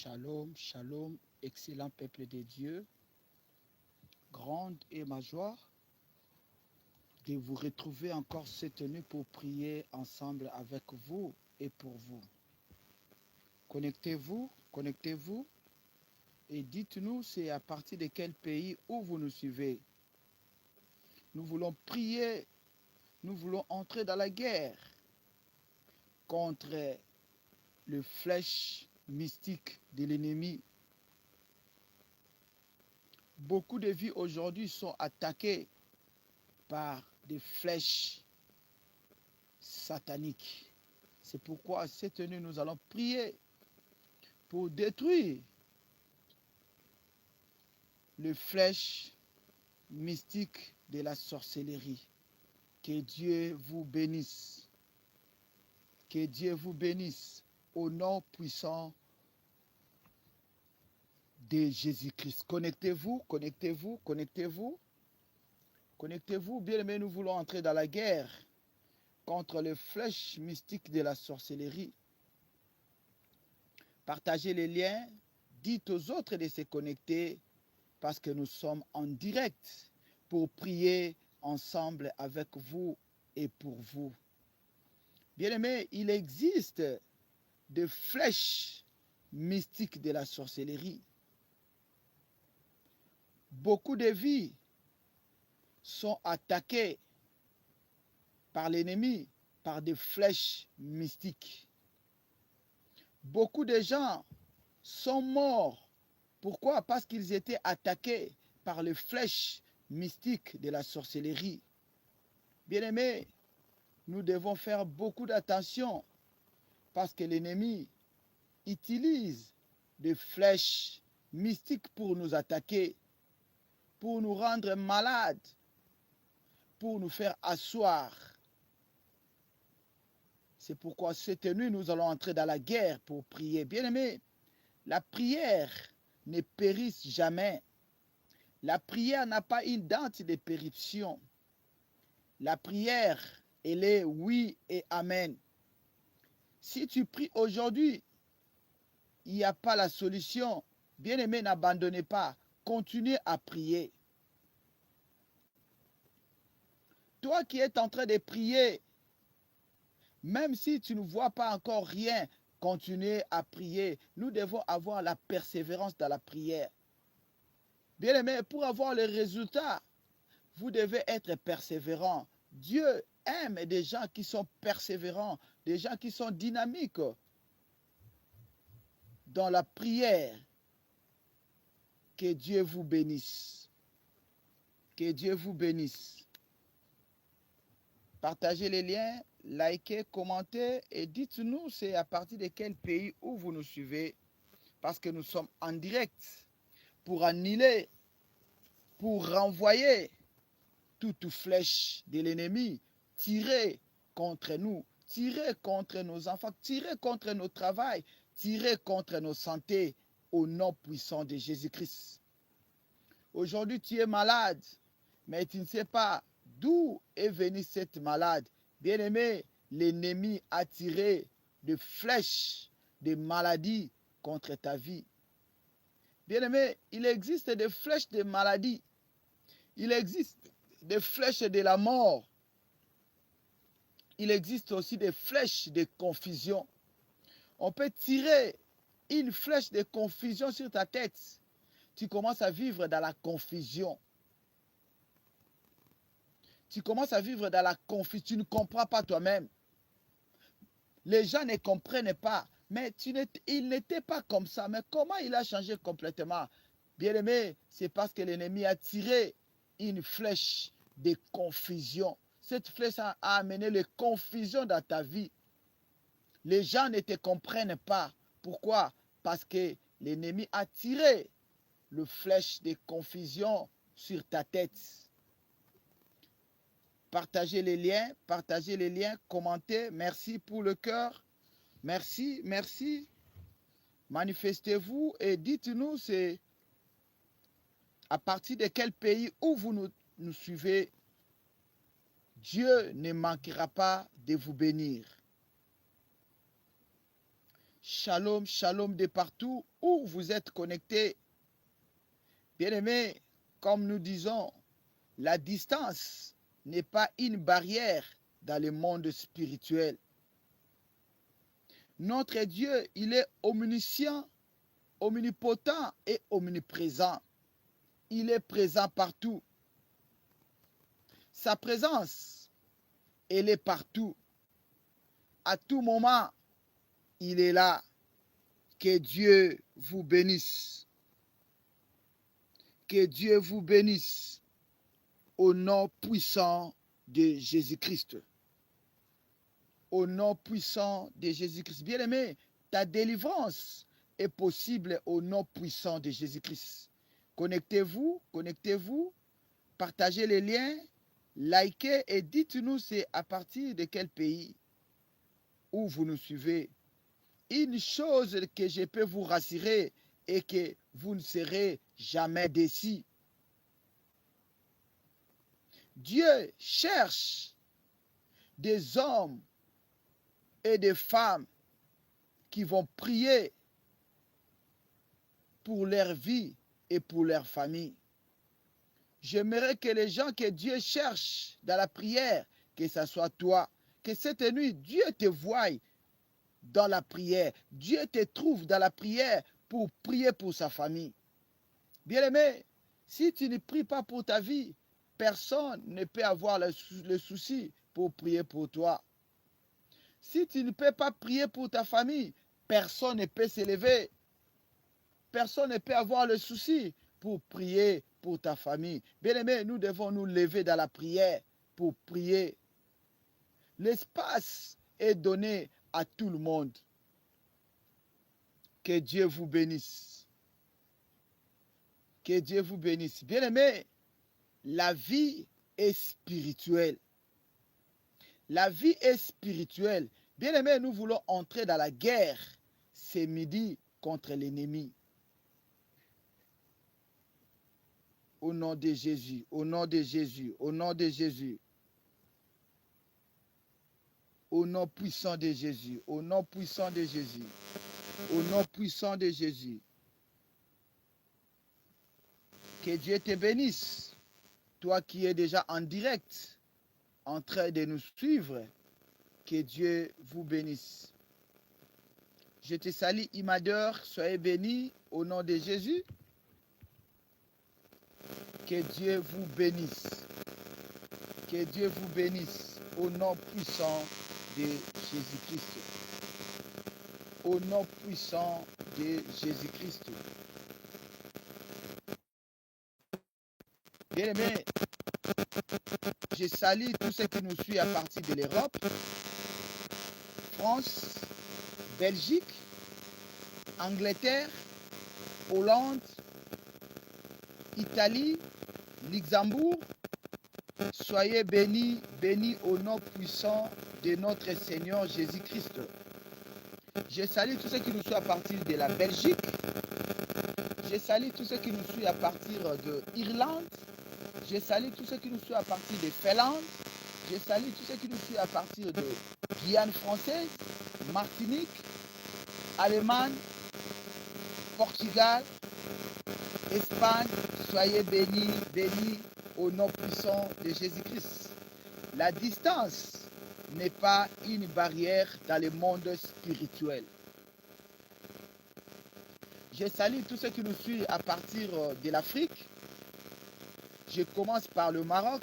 Shalom, shalom, excellent peuple de Dieu. Grande est ma joie de vous retrouver encore cette nuit pour prier ensemble avec vous et pour vous. Connectez-vous et dites-nous c'est à partir de quel pays où vous nous suivez. Nous voulons prier, nous voulons entrer dans la guerre contre les flèches mystiques de l'ennemi. Beaucoup de vies aujourd'hui sont attaquées par des flèches sataniques. C'est pourquoi cette nuit, nous allons prier pour détruire les flèches mystiques de la sorcellerie. Que Dieu vous bénisse. Que Dieu vous bénisse au nom puissant de Jésus-Christ. Connectez-vous. Connectez-vous, bien-aimés, nous voulons entrer dans la guerre contre les flèches mystiques de la sorcellerie. Partagez les liens, dites aux autres de se connecter parce que nous sommes en direct pour prier ensemble avec vous et pour vous. Bien-aimés, il existe des flèches mystiques de la sorcellerie. Beaucoup de vies sont attaquées par l'ennemi, par des flèches mystiques. Beaucoup de gens sont morts. Pourquoi? Parce qu'ils étaient attaqués par les flèches mystiques de la sorcellerie. Bien-aimés, nous devons faire beaucoup d'attention parce que l'ennemi utilise des flèches mystiques pour nous attaquer, pour nous rendre malades, pour nous faire asseoir. C'est pourquoi cette nuit, nous allons entrer dans la guerre pour prier. Bien-aimés, la prière ne périsse jamais. La prière n'a pas une date de péription. La prière, elle est oui et amen. Si tu pries aujourd'hui, il n'y a pas la solution. Bien-aimé, n'abandonnez pas. Continuez à prier. Toi qui es en train de prier, même si tu ne vois pas encore rien, continuez à prier. Nous devons avoir la persévérance dans la prière. Bien-aimé, pour avoir les résultats, vous devez être persévérant. Dieu aime des gens qui sont persévérants, des gens qui sont dynamiques dans la prière. Que Dieu vous bénisse. Que Dieu vous bénisse. Partagez les liens, likez, commentez et dites-nous c'est à partir de quel pays où vous nous suivez. Parce que nous sommes en direct pour annuler, pour renvoyer toute flèche de l'ennemi tirée contre nous, tirée contre nos enfants, tirée contre nos travails, tirée contre nos santé au nom puissant de Jésus-Christ. Aujourd'hui, tu es malade, mais tu ne sais pas d'où est venue cette maladie. Bien-aimé, l'ennemi a tiré des flèches de maladies contre ta vie. Bien-aimé, il existe des flèches de maladies. Il existe des flèches de la mort. Il existe aussi des flèches de confusion. On peut tirer une flèche de confusion sur ta tête. Tu commences à vivre dans la confusion. Tu commences à vivre dans la confusion. Tu ne comprends pas toi-même. Les gens ne comprennent pas. Mais il n'était pas comme ça. Mais comment il a changé complètement? Bien-aimé, c'est parce que l'ennemi a tiré une flèche de confusion. Cette flèche a amené les confusions dans ta vie. Les gens ne te comprennent pas. Pourquoi? Parce que l'ennemi a tiré le flèche de confusion sur ta tête. Partagez les liens, commentez. Merci pour le cœur. Merci. Manifestez-vous et dites-nous c'est à partir de quel pays où vous nous suivez. Dieu ne manquera pas de vous bénir. Shalom, shalom de partout où vous êtes connectés. Bien-aimés, comme nous disons, la distance n'est pas une barrière dans le monde spirituel. Notre Dieu, il est omniscient, omnipotent et omniprésent. Il est présent partout. Sa présence, elle est partout. À tout moment, il est là. Que Dieu vous bénisse. Que Dieu vous bénisse au nom puissant de Jésus-Christ. Au nom puissant de Jésus-Christ. Bien-aimé, ta délivrance est possible au nom puissant de Jésus-Christ. Connectez-vous, partagez les liens, likez et dites-nous c'est à partir de quel pays où vous nous suivez. Une chose que je peux vous rassurer est que vous ne serez jamais déçus. Dieu cherche des hommes et des femmes qui vont prier pour leur vie et pour leur famille. J'aimerais que les gens que Dieu cherche dans la prière, que ce soit toi, que cette nuit, Dieu te voie dans la prière. Dieu te trouve dans la prière pour prier pour sa famille. Bien-aimé, si tu ne pries pas pour ta vie, personne ne peut avoir le souci pour prier pour toi. Si tu ne peux pas prier pour ta famille, personne ne peut s'élever. Personne ne peut avoir le souci pour prier pour ta famille. Bien-aimé, nous devons nous lever dans la prière pour prier. L'espace est donné à tout le monde. Que Dieu vous bénisse. Que Dieu vous bénisse. Bien-aimé, la vie est spirituelle. La vie est spirituelle. Bien-aimé, nous voulons entrer dans la guerre ce midi contre l'ennemi. Au nom de Jésus, au nom de Jésus, au nom de Jésus. Au nom puissant de Jésus, au nom puissant de Jésus, au nom puissant de Jésus. Que Dieu te bénisse. Toi qui es déjà en direct, en train de nous suivre, que Dieu vous bénisse. Je te salue, Imadeur, soyez béni au nom de Jésus. Que Dieu vous bénisse. Que Dieu vous bénisse au nom puissant de Jésus-Christ. Au nom puissant de Jésus-Christ. Bien-aimés, je salue tous ceux qui nous suivent à partir de l'Europe, France, Belgique, Angleterre, Hollande, Italie, Luxembourg. Soyez bénis, bénis au nom puissant de notre Seigneur Jésus-Christ. Je salue tous ceux qui nous suivent à partir de la Belgique. Je salue tous ceux qui nous suivent à partir de l'Irlande. Je salue tous ceux qui nous suivent à partir de Finlande. Je salue tous ceux qui nous suivent à partir de Guyane française, Martinique, Allemagne, Portugal, Espagne. Soyez bénis, bénis au nom puissant de Jésus-Christ. La distance n'est pas une barrière dans le monde spirituel. Je salue tous ceux qui nous suivent à partir de l'Afrique. Je commence par le Maroc.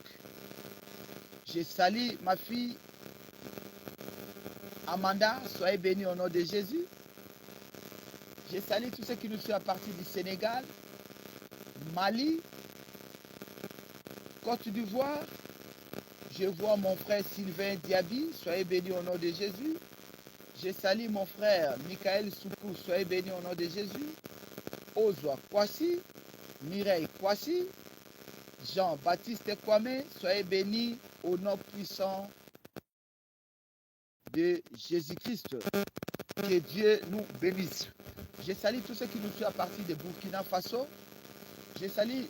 Je salue ma fille Amanda. Soyez bénis au nom de Jésus. Je salue tous ceux qui nous suivent à partir du Sénégal, Mali, Côte d'Ivoire. Je vois mon frère Sylvain Diaby. Soyez bénis au nom de Jésus. Je salue mon frère Michael Soukou. Soyez bénis au nom de Jésus. Ozwa Kwasi, Mireille Kwasi, Jean-Baptiste Kwame. Soyez bénis au nom puissant de Jésus-Christ. Que Dieu nous bénisse. Je salue tous ceux qui nous suivent à partir de Burkina Faso. Je salue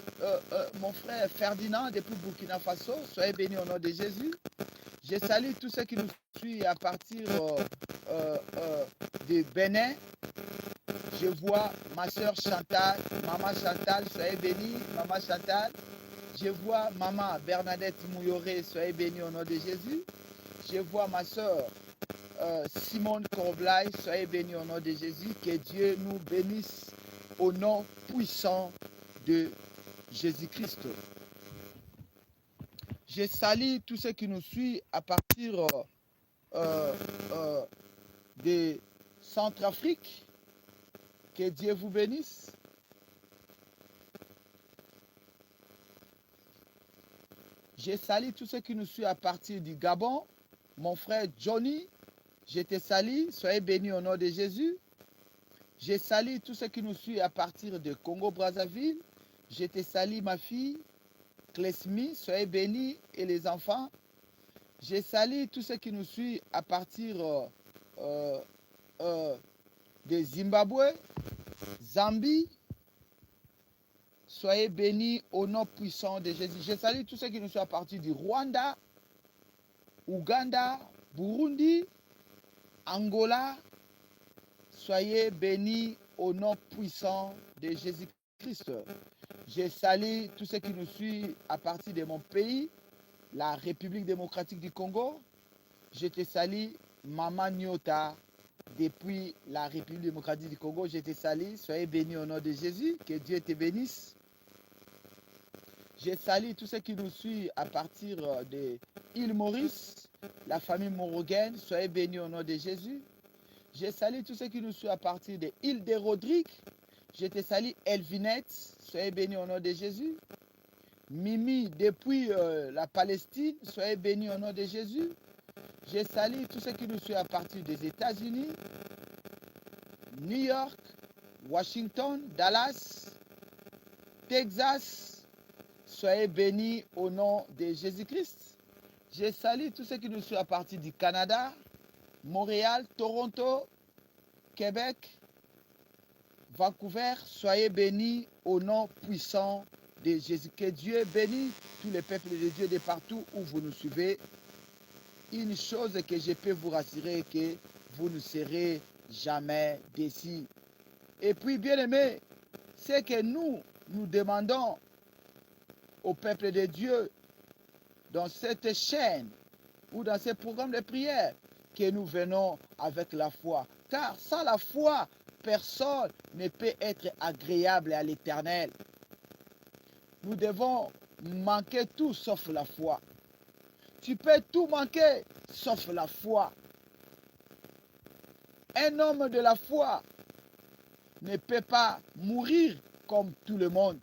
mon frère Ferdinand depuis Burkina Faso. Soyez bénis au nom de Jésus. Je salue tous ceux qui nous suivent à partir de Bénin. Je vois ma soeur Chantal, maman Chantal, soyez bénie, maman Chantal. Je vois maman Bernadette Mouyoré, soyez bénie au nom de Jésus. Je vois ma soeur Simone Corblaï, soyez bénie au nom de Jésus. Que Dieu nous bénisse au nom puissant de Jésus-Christ. Je salue tous ceux qui nous suivent à partir de Centrafrique. Que Dieu vous bénisse. Je salue tous ceux qui nous suivent à partir du Gabon. Mon frère Johnny, je te salue. Soyez bénis au nom de Jésus. Je salue tous ceux qui nous suivent à partir de Congo-Brazzaville. Je te salue, ma fille Klesmi. Soyez bénis et les enfants. Je salue tous ceux qui nous suivent à partir de Zimbabwe, Zambie. Soyez bénis au nom puissant de Jésus. Je salue tous ceux qui nous sont à partir du Rwanda, Ouganda, Burundi, Angola. Soyez bénis au nom puissant de Jésus-Christ. Je salue tous ceux qui nous suivent à partir de mon pays, la République démocratique du Congo. Je te salue, Maman Nyota, depuis la République démocratique du Congo. Je te salue. Soyez bénis au nom de Jésus. Que Dieu te bénisse. Je salue tous ceux qui nous suivent à partir de l'île Maurice, la famille Morogaine. Soyez bénis au nom de Jésus. Je salue tous ceux qui nous suivent à partir de l'île de Rodrigue. Je te salue, Elvinette. Soyez bénis au nom de Jésus. Mimi, depuis la Palestine. Soyez bénis au nom de Jésus. Je salue tous ceux qui nous suivent à partir des États-Unis, New York, Washington, Dallas, Texas. Soyez bénis au nom de Jésus-Christ. Je salue tous ceux qui nous suivent à partir du Canada, Montréal, Toronto, Québec, Vancouver. Soyez bénis au nom puissant de Jésus. Que Dieu bénisse tous les peuples de Dieu de partout où vous nous suivez. Une chose que je peux vous rassurer, que vous ne serez jamais déçus. Et puis, bien aimé, c'est que nous demandons au peuple de Dieu dans cette chaîne ou dans ces programmes de prière que nous venons avec la foi. Car sans la foi, personne ne peut être agréable à l'Éternel. Nous devons manquer tout sauf la foi. Tu peux tout manquer sauf la foi. Un homme de la foi ne peut pas mourir comme tout le monde.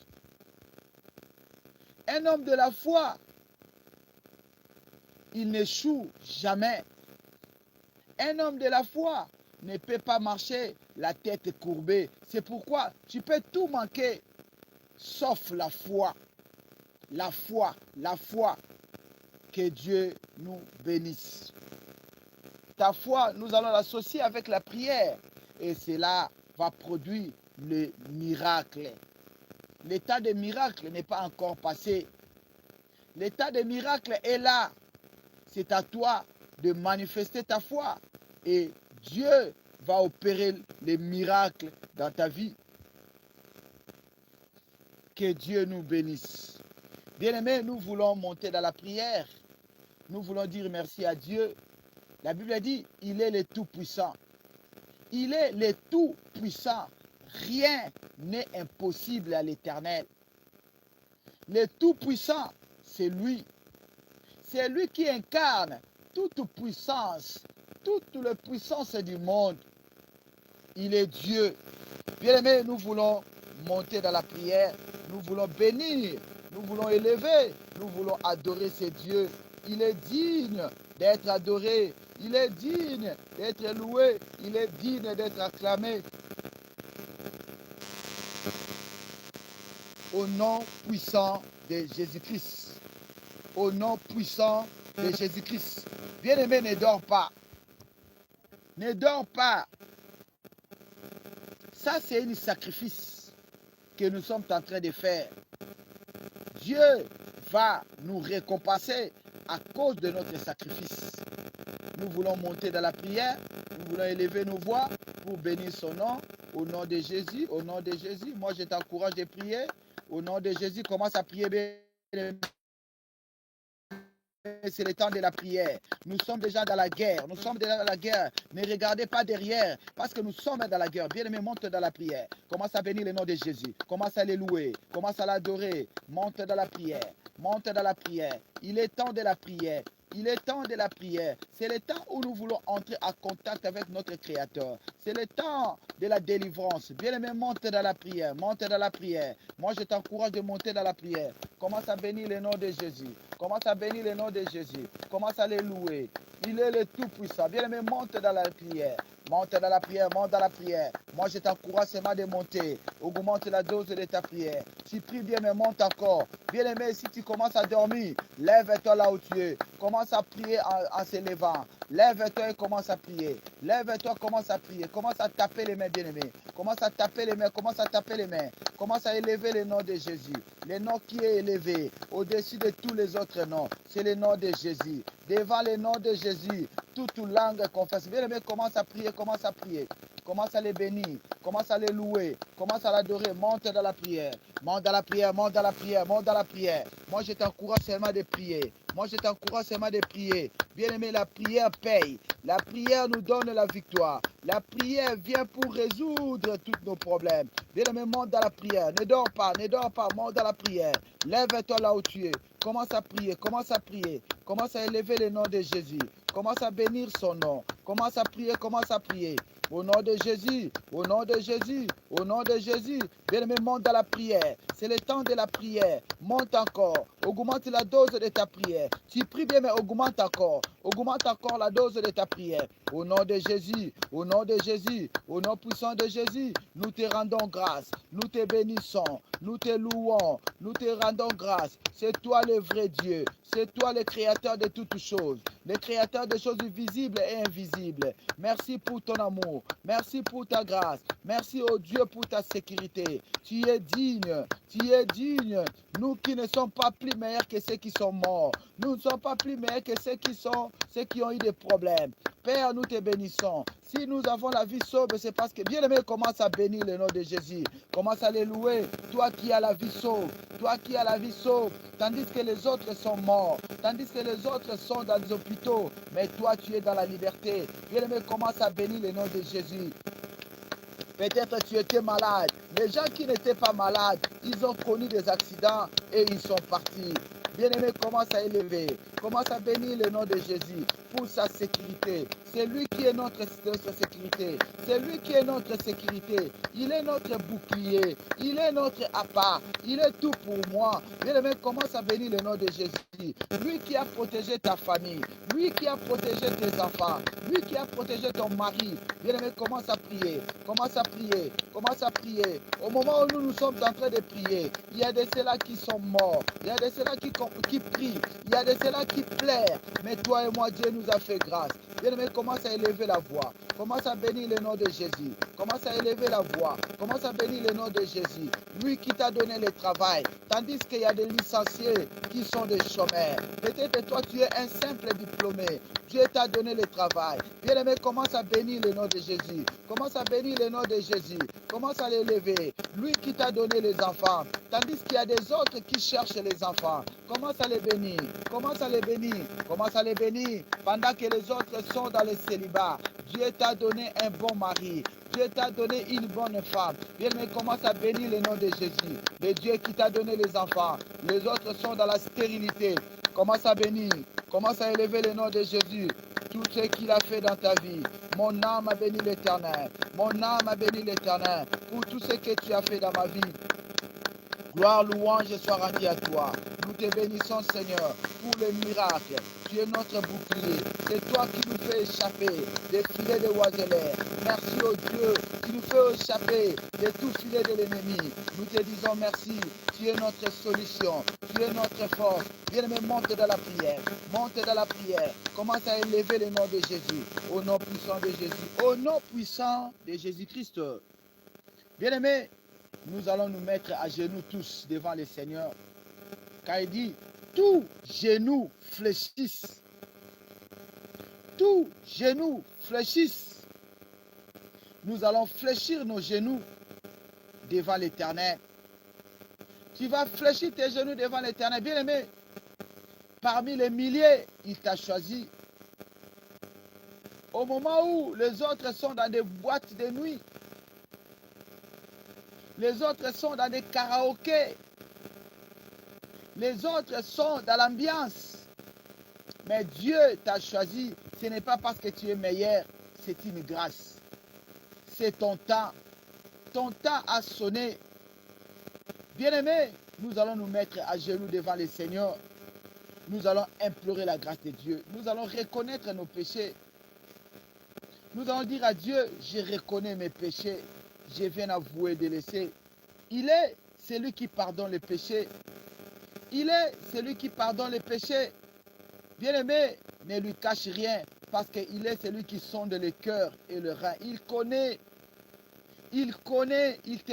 Un homme de la foi, il n'échoue jamais. Un homme de la foi ne peut pas marcher la tête courbée. C'est pourquoi tu peux tout manquer, sauf la foi. La foi, la foi. Que Dieu nous bénisse. Ta foi, nous allons l'associer avec la prière. Et cela va produire le miracle. L'état de miracle n'est pas encore passé. L'état de miracle est là. C'est à toi de manifester ta foi. Et Dieu va opérer les miracles dans ta vie. Que Dieu nous bénisse. Bien-aimés, nous voulons monter dans la prière. Nous voulons dire merci à Dieu. La Bible dit, il est le Tout-Puissant. Il est le Tout-Puissant. Rien n'est impossible à l'Éternel. Le Tout-Puissant, c'est lui. C'est lui qui incarne toute puissance, toute la puissance du monde. Il est Dieu. Bien-aimés, nous voulons monter dans la prière. Nous voulons bénir. Nous voulons élever. Nous voulons adorer ce Dieu. Il est digne d'être adoré. Il est digne d'être loué. Il est digne d'être acclamé. Au nom puissant de Jésus-Christ. Au nom puissant de Jésus-Christ. Bien-aimé, ne dors pas. Ne dors pas. Ça, c'est un sacrifice que nous sommes en train de faire. Dieu va nous récompenser à cause de notre sacrifice. Nous voulons monter dans la prière, nous voulons élever nos voix pour bénir son nom, au nom de Jésus, au nom de Jésus. Moi, je t'encourage de prier, au nom de Jésus, commence à prier bien. C'est le temps de la prière. Nous sommes déjà dans la guerre. Nous sommes déjà dans la guerre. Ne regardez pas derrière parce que nous sommes dans la guerre. Bien-aimé, monte dans la prière. Commence à bénir le nom de Jésus. Commence à les louer. Commence à l'adorer. Monte dans la prière. Monte dans la prière. Il est temps de la prière. Il est temps de la prière. C'est le temps où nous voulons entrer en contact avec notre Créateur. C'est le temps de la délivrance. Bien-aimé, monte dans la prière. Monte dans la prière. Moi, je t'encourage de monter dans la prière. Commence à bénir le nom de Jésus. Commence à bénir le nom de Jésus. Commence à les louer. Il est le Tout-Puissant. Bien-aimé, monte dans la prière. Monte dans la prière, monte dans la prière. Moi, je t'encourage seulement de monter. Augmente la dose de ta prière. Si prie bien, mais monte encore. Bien-aimé, si tu commences à dormir, lève-toi là où tu es. Commence à prier en se levant. Lève-toi et commence à prier. Lève-toi, commence à prier. Commence à taper les mains, bien-aimé. Commence à taper les mains, commence à taper les mains. Commence à élever le nom de Jésus. Le nom qui est élevé au-dessus de tous les autres noms. C'est le nom de Jésus. Devant le nom de Jésus, toute langue confesse. Bien-aimé, commence à prier, commence à prier. Commence à les bénir, commence à les louer, commence à l'adorer, monte dans la prière, monte dans la prière, monte dans la prière, monte dans la prière. Moi, je t'encourage seulement de prier. Moi, je t'encourage seulement de prier. Bien-aimé, la prière paye. La prière nous donne la victoire. La prière vient pour résoudre tous nos problèmes. Bien-aimé, monte dans la prière. Ne dors pas, monte dans la prière. Lève-toi là où tu es. Commence à prier, commence à prier. Commence à élever le nom de Jésus. Commence à bénir son nom. Commence à prier, commence à prier. Au nom de Jésus, au nom de Jésus, au nom de Jésus. Bien-aimé, monte dans la prière. C'est le temps de la prière. Monte encore. Augmente la dose de ta prière. Tu pries bien, mais augmente encore. Augmente encore la dose de ta prière. Au nom de Jésus, au nom de Jésus, au nom puissant de Jésus, nous te rendons grâce. Nous te bénissons. Nous te louons. Nous te rendons grâce. C'est toi le vrai Dieu. C'est toi le créateur de toutes choses. Le créateur des choses visibles et invisibles. Merci pour ton amour. Merci pour ta grâce. Merci, oh Dieu, pour ta sécurité. Tu es digne. Tu es digne. Nous qui ne sommes pas plus meilleurs que ceux qui sont morts. Nous ne sommes pas plus meilleurs que ceux qui ont eu des problèmes. Père, nous te bénissons. Si nous avons la vie sauve, c'est parce que bien-aimé, commence à bénir le nom de Jésus. Commence à les louer. Toi qui as la vie sauve. Toi qui as la vie sauve. Tandis que les autres sont morts. Tandis que les autres sont dans les hôpitaux. Mais toi, tu es dans la liberté. Bien-aimé, commence à bénir le nom de Jésus. Peut-être tu étais malade. Les gens qui n'étaient pas malades, ils ont connu des accidents et ils sont partis. Bien-aimé, commence à élever, commence à bénir le nom de Jésus pour sa sécurité. C'est lui qui est notre sécurité. C'est lui qui est notre sécurité. Il est notre bouclier. Il est notre appât. Il est tout pour moi. Bien-aimé, commence à bénir le nom de Jésus. Lui qui a protégé ta famille. Lui qui a protégé tes enfants. Lui qui a protégé ton mari. Bien-aimé, commence à prier. Commence à prier. Commence à prier. Au moment où nous sommes en train de prier, il y a de ceux-là qui sont morts. Il y a de ceux-là qui prient. Il y a de ceux-là qui pleurent. Mais toi et moi, Dieu nous a fait grâce. Bien-aimé, commence à élever la voix. Commence à bénir le nom de Jésus. Commence à élever la voix. Commence à bénir le nom de Jésus. Lui qui t'a donné le travail. Tandis qu'il y a des licenciés qui sont des chômeurs. Peut-être toi, tu es un simple diplômé. Dieu t'a donné le travail. Bien-aimé, commence à bénir le nom de Jésus. Commence à bénir le nom de Jésus. Commence à l'élever. Lui qui t'a donné les enfants. Tandis qu'il y a des autres qui cherchent les enfants. Commence à les bénir. Commence à les bénir. Commence à les bénir. Pendant que les autres sont dans le célibat. Dieu t'a donné un bon mari. Dieu t'a donné une bonne femme. Bien-aimé, commence à bénir le nom de Jésus. Le Dieu qui t'a donné les enfants. Les autres sont dans la stérilité. Commence à bénir. Commence à élever le nom de Jésus. Tout ce qu'il a fait dans ta vie. Mon âme a béni l'Éternel. Mon âme a béni l'Éternel. Pour tout ce que tu as fait dans ma vie. Gloire, louange soit rendue à toi. Nous te bénissons, Seigneur, pour les miracles. Tu es notre bouclier. C'est toi qui nous fais échapper des filets de oiseleurs. Merci au Dieu qui nous fait échapper de tout filet de l'ennemi. Nous te disons merci. Tu es notre solution. Tu es notre force. Bien-aimé, monte dans la prière. Monte dans la prière. Commence à élever le nom de Jésus. Au nom puissant de Jésus. Au nom puissant de Jésus-Christ. Bien-aimé, nous allons nous mettre à genoux tous devant le Seigneur. Car il dit, tout genou fléchisse. Tout genou fléchisse. Nous allons fléchir nos genoux devant l'Éternel. Tu vas fléchir tes genoux devant l'Éternel. Bien-aimé, parmi les milliers, il t'a choisi. Au moment où les autres sont dans des boîtes de nuit, les autres sont dans des karaokés, les autres sont dans l'ambiance. Mais Dieu t'a choisi. Ce n'est pas parce que tu es meilleur, c'est une grâce. C'est ton temps. Ton temps a sonné. Bien-aimés, nous allons nous mettre à genoux devant le Seigneur. Nous allons implorer la grâce de Dieu. Nous allons reconnaître nos péchés. Nous allons dire à Dieu, je reconnais mes péchés. Je viens avouer de laisser. Il est celui qui pardonne les péchés. Il est celui qui pardonne les péchés. Bien-aimé, ne lui cache rien parce qu'il est celui qui sonde le cœur et le rein. Il te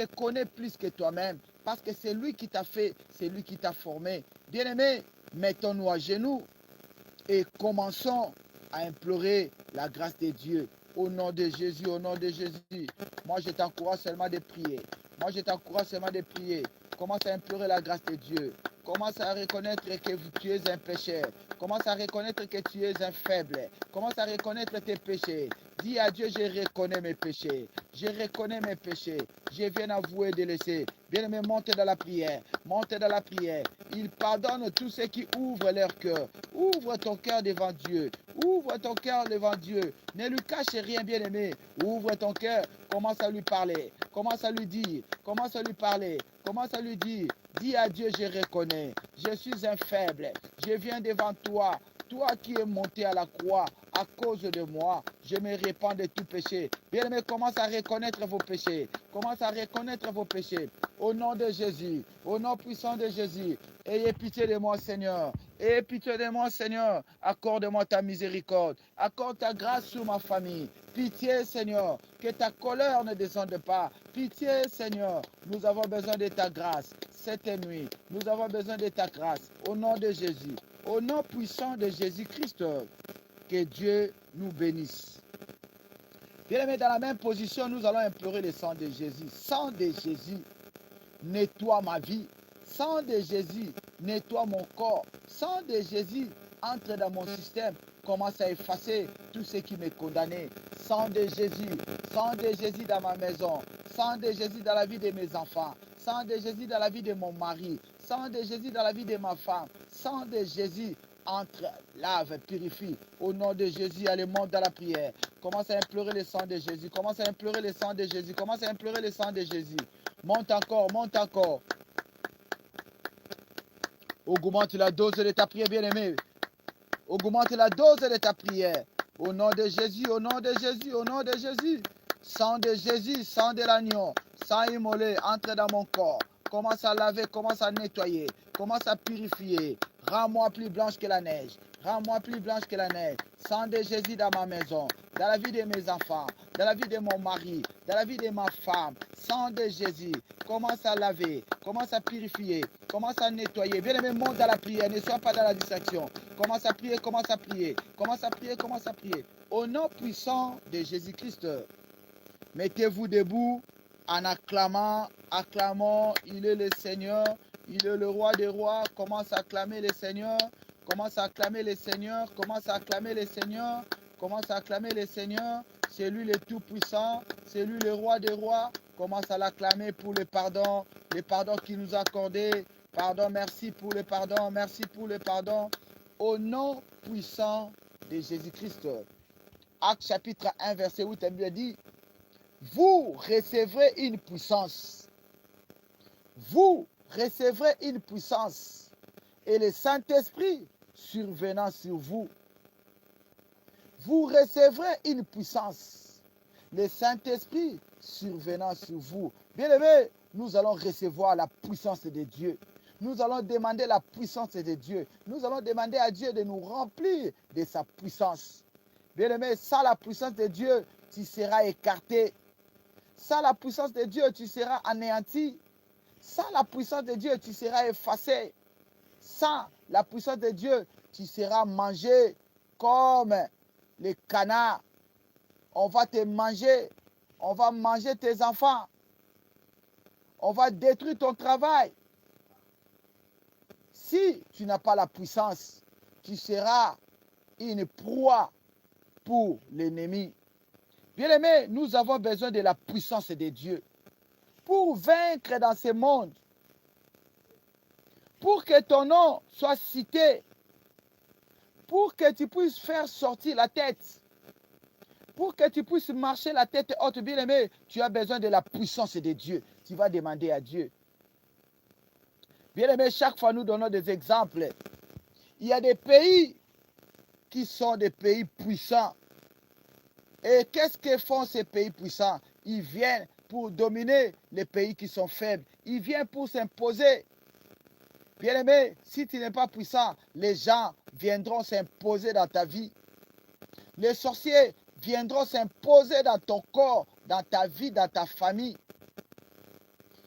connaît plus que toi-même parce que c'est lui qui t'a fait, c'est lui qui t'a formé. Bien-aimé, mettons-nous à genoux et commençons à implorer la grâce de Dieu. Au nom de Jésus, au nom de Jésus. Moi, je t'encourage seulement de prier. Moi, je t'encourage seulement de prier. Commence à implorer la grâce de Dieu. Commence à reconnaître que tu es un pécheur. Commence à reconnaître que tu es un faible. Commence à reconnaître tes péchés. Dis à Dieu, je reconnais mes péchés. Je reconnais mes péchés. Je viens avouer de laisser. Bien-aimé, monte dans la prière. Monte dans la prière. Il pardonne tous ceux qui ouvrent leur cœur. Ouvre ton cœur devant Dieu. Ouvre ton cœur devant Dieu. Ne lui cache rien, bien-aimé. Ouvre ton cœur. Commence à lui parler. Commence à lui dire. Commence à lui parler. Commence à lui dire. Dis à Dieu, je reconnais. Je suis un faible. Je viens devant toi. Toi qui es monté à la croix à cause de moi, je me répands de tout péché. Bien-aimé, commence à reconnaître vos péchés. Commence à reconnaître vos péchés. Au nom de Jésus, au nom puissant de Jésus, ayez pitié de moi, Seigneur. Ayez pitié de moi, Seigneur. Accorde-moi ta miséricorde. Accorde ta grâce sur ma famille. Pitié, Seigneur, que ta colère ne descende pas. Pitié, Seigneur, nous avons besoin de ta grâce cette nuit. Nous avons besoin de ta grâce. Au nom de Jésus. Au nom puissant de Jésus-Christ, que Dieu nous bénisse. Bien-aimés, dans la même position, nous allons implorer le sang de Jésus. Sang de Jésus, nettoie ma vie. Sang de Jésus, nettoie mon corps. Sang de Jésus, entre dans mon système. Commence à effacer tout ce qui me condamnait. Sang de Jésus dans ma maison. Sang de Jésus dans la vie de mes enfants. Sang de Jésus dans la vie de mon mari. Sang de Jésus dans la vie de ma femme. Sang de Jésus entre, lave, purifie. Au nom de Jésus, allez, monte dans la prière. Commence à implorer le sang de Jésus. Commence à implorer le sang de Jésus. Commence à implorer le sang de Jésus. Monte encore, monte encore. Augmente la dose de ta prière, bien-aimé. Augmente la dose de ta prière. Au nom de Jésus, au nom de Jésus, au nom de Jésus. Sang de Jésus, sang de l'agneau, sang immolé, entre dans mon corps. Commence à laver, commence à nettoyer, commence à purifier. Rends-moi plus blanche que la neige. Rends-moi plus blanche que la neige. Sang de Jésus dans ma maison, dans la vie de mes enfants, dans la vie de mon mari, dans la vie de ma femme. Sang de Jésus, commence à laver, commence à purifier, commence à nettoyer. Bien-aimé, monte dans la prière, ne sois pas dans la distraction. Commence à prier, commence à prier, commence à prier, commence à prier. Au nom puissant de Jésus-Christ, mettez-vous debout en acclamant, acclamons, il est le Seigneur, il est le roi des rois. Commence à acclamer le Seigneur, commence à acclamer le Seigneur, commence à acclamer le Seigneur, commence à acclamer le Seigneur. C'est lui le Tout-Puissant, c'est lui le roi des rois. Commence à l'acclamer pour le pardon qu'il nous a accordé. Pardon, merci pour le pardon, merci pour le pardon. Au nom puissant de Jésus-Christ. Acte chapitre 1, verset 8, la Bible dit, vous recevrez une puissance. Vous recevrez une puissance. Et le Saint-Esprit survenant sur vous. Vous recevrez une puissance. Le Saint-Esprit survenant sur vous. Bien-aimés, nous allons recevoir la puissance de Dieu. Nous allons demander la puissance de Dieu. Nous allons demander à Dieu de nous remplir de sa puissance. Bien-aimés, sans la puissance de Dieu, tu seras écarté. Sans la puissance de Dieu, tu seras anéanti. Sans la puissance de Dieu, tu seras effacé. Sans la puissance de Dieu, tu seras mangé comme les canards. On va te manger, on va manger tes enfants, on va détruire ton travail. Si tu n'as pas la puissance, tu seras une proie pour l'ennemi. Bien-aimés, nous avons besoin de la puissance de Dieu pour vaincre dans ce monde, pour que ton nom soit cité, pour que tu puisses faire sortir la tête, pour que tu puisses marcher la tête haute. Bien-aimé, tu as besoin de la puissance de Dieu. Tu vas demander à Dieu. Bien-aimé, chaque fois nous donnons des exemples. Il y a des pays qui sont des pays puissants. Et qu'est-ce que font ces pays puissants? Ils viennent pour dominer les pays qui sont faibles. Ils viennent pour s'imposer. Bien-aimé, si tu n'es pas puissant, les gens viendront s'imposer dans ta vie. Les sorciers viendront s'imposer dans ton corps, dans ta vie, dans ta famille.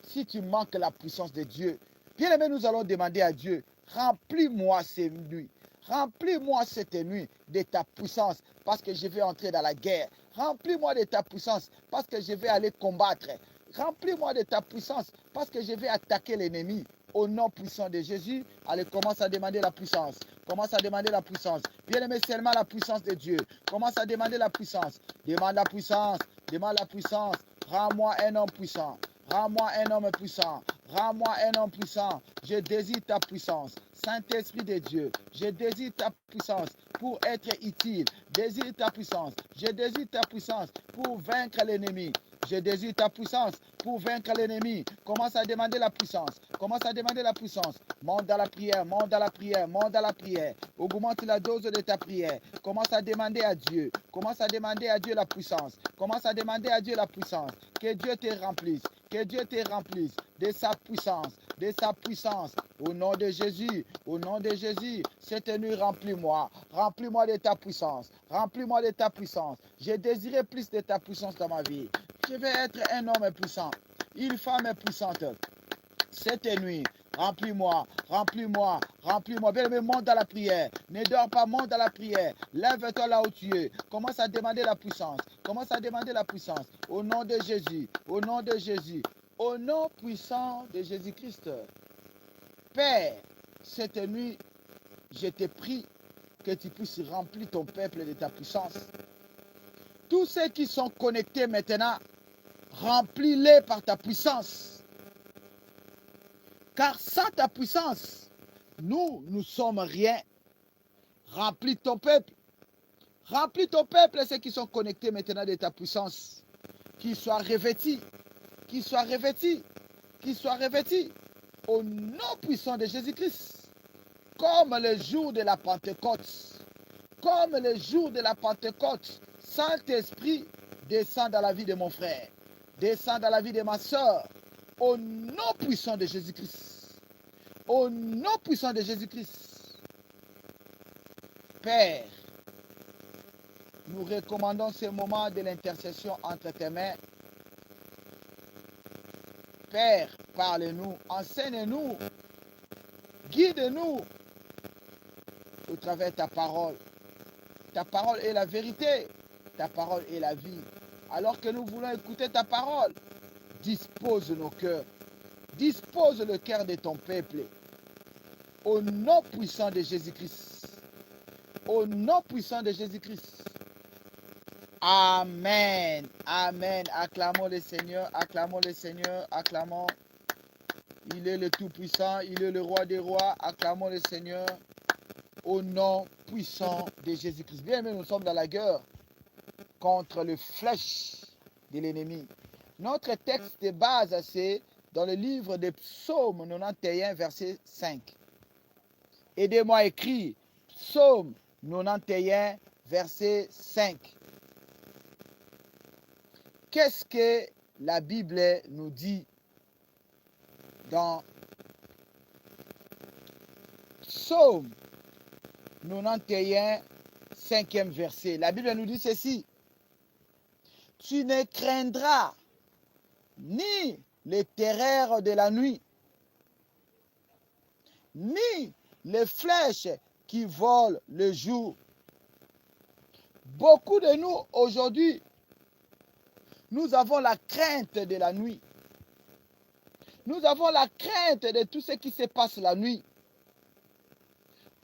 Si tu manques la puissance de Dieu, bien-aimé, nous allons demander à Dieu, remplis-moi ces nuits. Remplis-moi cette nuit de ta puissance parce que je vais entrer dans la guerre. Remplis-moi de ta puissance parce que je vais aller combattre. Remplis-moi de ta puissance parce que je vais attaquer l'ennemi. Au nom puissant de Jésus, allez, commence à demander la puissance. Commence à demander la puissance. Bien-aimé, seulement la puissance de Dieu. Commence à demander la puissance. Demande la puissance. Demande la puissance. Rends-moi un homme puissant. Rends-moi un homme puissant. Rends-moi un homme puissant. Je désire ta puissance. Saint-Esprit de Dieu, je désire ta puissance pour être utile. Désire ta puissance. Je désire ta puissance pour vaincre l'ennemi. Je désire ta puissance pour vaincre l'ennemi. Commence à demander la puissance. Commence à demander la puissance. Monte dans la prière, monte dans la prière, monte dans la prière. Augmente la dose de ta prière. Commence à demander à Dieu. Commence à demander à Dieu la puissance. Commence à demander à Dieu la puissance. Que Dieu te remplisse. Que Dieu te remplisse de sa puissance. De sa puissance. Au nom de Jésus. Au nom de Jésus. Cette nuit, remplis-moi. Remplis-moi de ta puissance. Remplis-moi de ta puissance. J'ai désiré plus de ta puissance dans ma vie. Je vais être un homme puissant. Une femme puissante. Cette nuit, remplis-moi, remplis-moi, remplis-moi. Bien-aimé, monte dans la prière. Ne dors pas, monte dans la prière. Lève-toi là où tu es. Commence à demander la puissance. Commence à demander la puissance. Au nom de Jésus, au nom de Jésus, au nom puissant de Jésus-Christ. Père, cette nuit, je te prie que tu puisses remplir ton peuple de ta puissance. Tous ceux qui sont connectés maintenant, remplis-les par ta puissance. Car sans ta puissance, nous sommes rien. Remplis ton peuple. Remplis ton peuple, ceux qui sont connectés maintenant de ta puissance. Qu'ils soient revêtis. Qu'ils soient revêtis. Qu'ils soient revêtis. Au nom puissant de Jésus-Christ. Comme le jour de la Pentecôte. Comme le jour de la Pentecôte. Saint-Esprit, descend dans la vie de mon frère. Descend dans la vie de ma soeur. Au nom puissant de Jésus-Christ. Au nom puissant de Jésus-Christ. Père, nous recommandons ce moment de l'intercession entre tes mains. Père, parle-nous, enseigne-nous, guide-nous au travers de ta parole. Ta parole est la vérité, ta parole est la vie. Alors que nous voulons écouter ta parole, dispose nos cœurs, dispose le cœur de ton peuple. Au nom puissant de Jésus-Christ. Au nom puissant de Jésus-Christ. Amen. Amen. Acclamons le Seigneur. Acclamons le Seigneur. Acclamons. Il est le Tout-Puissant. Il est le Roi des Rois. Acclamons le Seigneur. Au nom puissant de Jésus-Christ. Bien, mais nous sommes dans la guerre contre les flèches de l'ennemi. Notre texte de base, c'est dans le livre des Psaumes 91, verset 5. Aidez-moi à écrire Psaume 91, verset 5. Qu'est-ce que la Bible nous dit dans Psaume 91, 5e verset? La Bible nous dit ceci. Tu ne craindras ni les terreurs de la nuit, ni les flèches qui volent le jour. Beaucoup de nous aujourd'hui, nous avons la crainte de la nuit. Nous avons la crainte de tout ce qui se passe la nuit.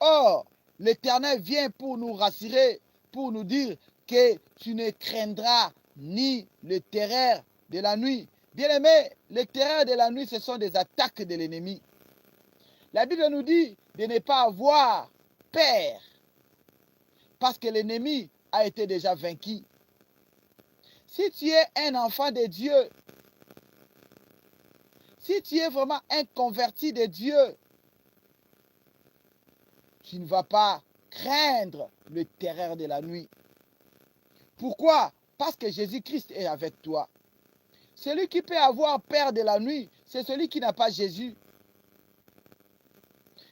Or, l'Éternel vient pour nous rassurer, pour nous dire que tu ne craindras ni le terreur de la nuit. Bien-aimés, les terreurs de la nuit, ce sont des attaques de l'ennemi. La Bible nous dit de ne pas avoir peur, parce que l'ennemi a été déjà vaincu. Si tu es un enfant de Dieu, si tu es vraiment un converti de Dieu, tu ne vas pas craindre le terreur de la nuit. Pourquoi? Parce que Jésus-Christ est avec toi. Celui qui peut avoir peur de la nuit, c'est celui qui n'a pas Jésus.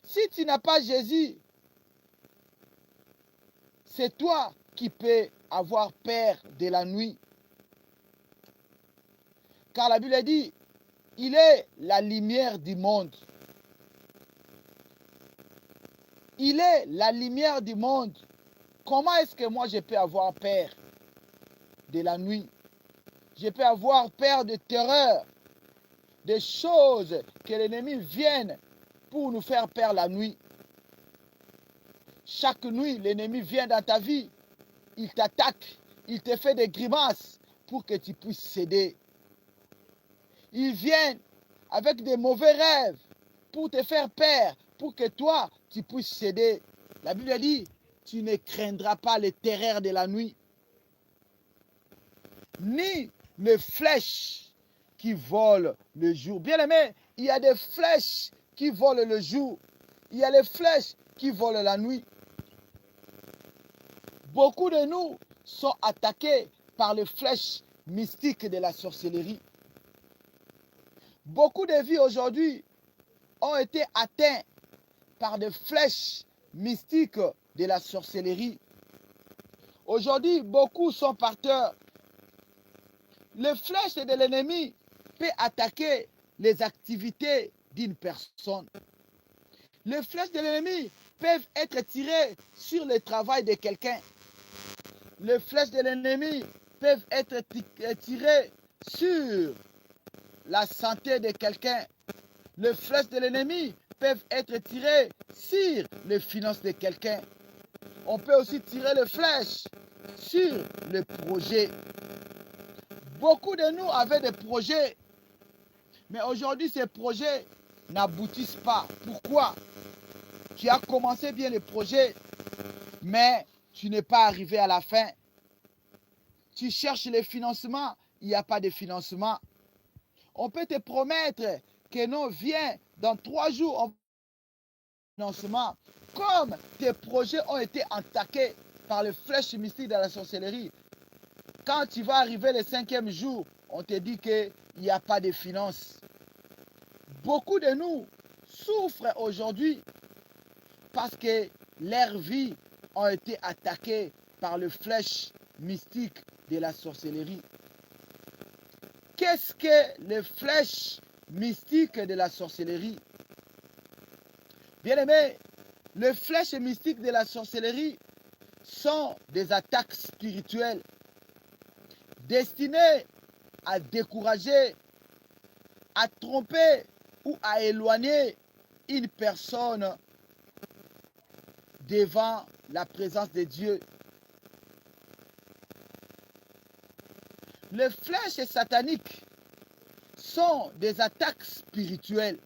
Si tu n'as pas Jésus, c'est toi qui peux avoir peur de la nuit. Car la Bible dit, il est la lumière du monde. Il est la lumière du monde. Comment est-ce que moi je peux avoir peur de la nuit? Je peux avoir peur de terreur, des choses que l'ennemi vienne pour nous faire peur la nuit. Chaque nuit, l'ennemi vient dans ta vie, il t'attaque, il te fait des grimaces pour que tu puisses céder. Il vient avec des mauvais rêves pour te faire peur, pour que toi, tu puisses céder. La Bible dit, tu ne craindras pas les terreurs de la nuit, ni les flèches qui volent le jour. Bien aimé, il y a des flèches qui volent le jour. Il y a les flèches qui volent la nuit. Beaucoup de nous sont attaqués par les flèches mystiques de la sorcellerie. Beaucoup de vies aujourd'hui ont été atteintes par des flèches mystiques de la sorcellerie. Aujourd'hui, beaucoup sont parteurs. Les flèches de l'ennemi peuvent attaquer les activités d'une personne. Les flèches de l'ennemi peuvent être tirées sur le travail de quelqu'un. Les flèches de l'ennemi peuvent être tirées sur la santé de quelqu'un. Les flèches de l'ennemi peuvent être tirées sur les finances de quelqu'un. On peut aussi tirer les flèches sur le projet. Beaucoup de nous avaient des projets, mais aujourd'hui ces projets n'aboutissent pas. Pourquoi? Tu as commencé bien le projet, mais tu n'es pas arrivé à la fin. Tu cherches les financements, il n'y a pas de financement. On peut te promettre que non, viens, dans 3 jours, on financement. Comme tes projets ont été attaqués par les flèches mystiques de la sorcellerie, quand tu vas arriver le 5e jour, on te dit qu'il n'y a pas de finances. Beaucoup de nous souffrent aujourd'hui parce que leurs vies ont été attaquées par les flèches mystiques de la sorcellerie. Qu'est-ce que les flèches mystiques de la sorcellerie? Bien aimé, les flèches mystiques de la sorcellerie sont des attaques spirituelles destinées à décourager, à tromper ou à éloigner une personne devant la présence de Dieu. Les flèches sataniques sont des attaques spirituelles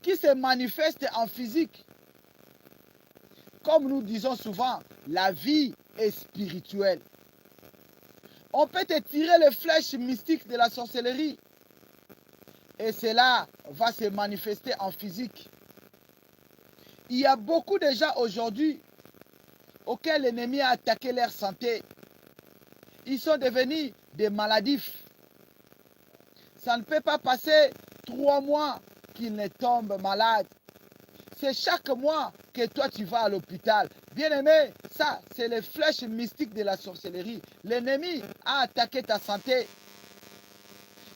qui se manifestent en physique. Comme nous disons souvent, la vie est spirituelle. On peut te tirer les flèches mystiques de la sorcellerie et cela va se manifester en physique. Il y a beaucoup de gens aujourd'hui auxquels l'ennemi a attaqué leur santé. Ils sont devenus des maladifs. Ça ne peut pas passer 3 mois qu'ils ne tombent malades. C'est chaque mois que toi tu vas à l'hôpital. Bien aimé, ça c'est les flèches mystiques de la sorcellerie. L'ennemi a attaqué ta santé.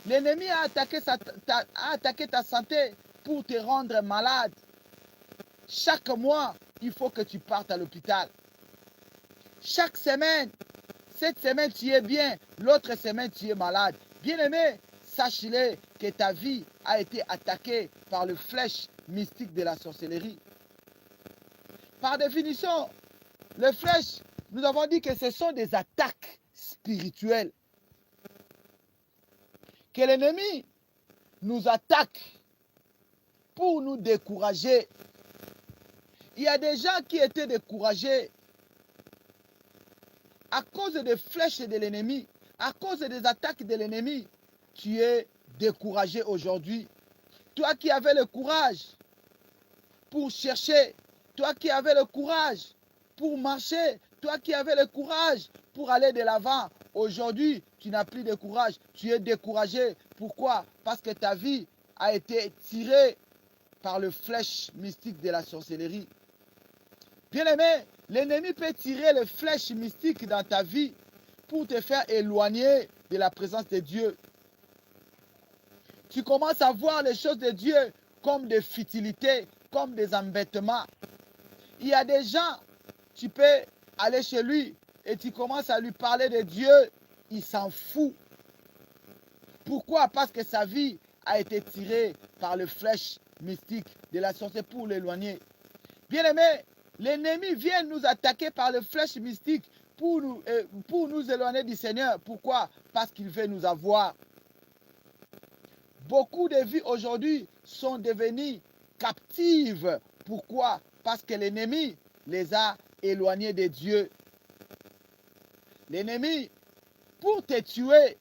L'ennemi a attaqué ta santé pour te rendre malade. Chaque mois, il faut que tu partes à l'hôpital. Chaque semaine, cette semaine tu es bien, l'autre semaine tu es malade. Bien-aimé, sache-le que ta vie a été attaquée par le flèche mystique de la sorcellerie. Par définition, les flèches, nous avons dit que ce sont des attaques spirituelles. Que l'ennemi nous attaque pour nous décourager. Il y a des gens qui étaient découragés à cause des flèches de l'ennemi, à cause des attaques de l'ennemi. Tu es découragé aujourd'hui. Toi qui avais le courage pour chercher, toi qui avais le courage pour marcher, toi qui avais le courage pour aller de l'avant, aujourd'hui, tu n'as plus de courage, tu es découragé. Pourquoi? Parce que ta vie a été tirée par le flèche mystique de la sorcellerie. Bien-aimé, l'ennemi peut tirer le flèche mystique dans ta vie pour te faire éloigner de la présence de Dieu. Tu commences à voir les choses de Dieu comme des futilités, comme des embêtements. Il y a des gens, tu peux aller chez lui et tu commences à lui parler de Dieu, il s'en fout. Pourquoi? Parce que sa vie a été tirée par le flèche mystique de la sorcellerie pour l'éloigner. Bien-aimé, l'ennemi vient nous attaquer par le flèche mystique pour nous éloigner du Seigneur. Pourquoi? Parce qu'il veut nous avoir. Beaucoup de vies aujourd'hui sont devenues captives. Pourquoi? Parce que l'ennemi les a éloignés de Dieu. L'ennemi, pour te tuer,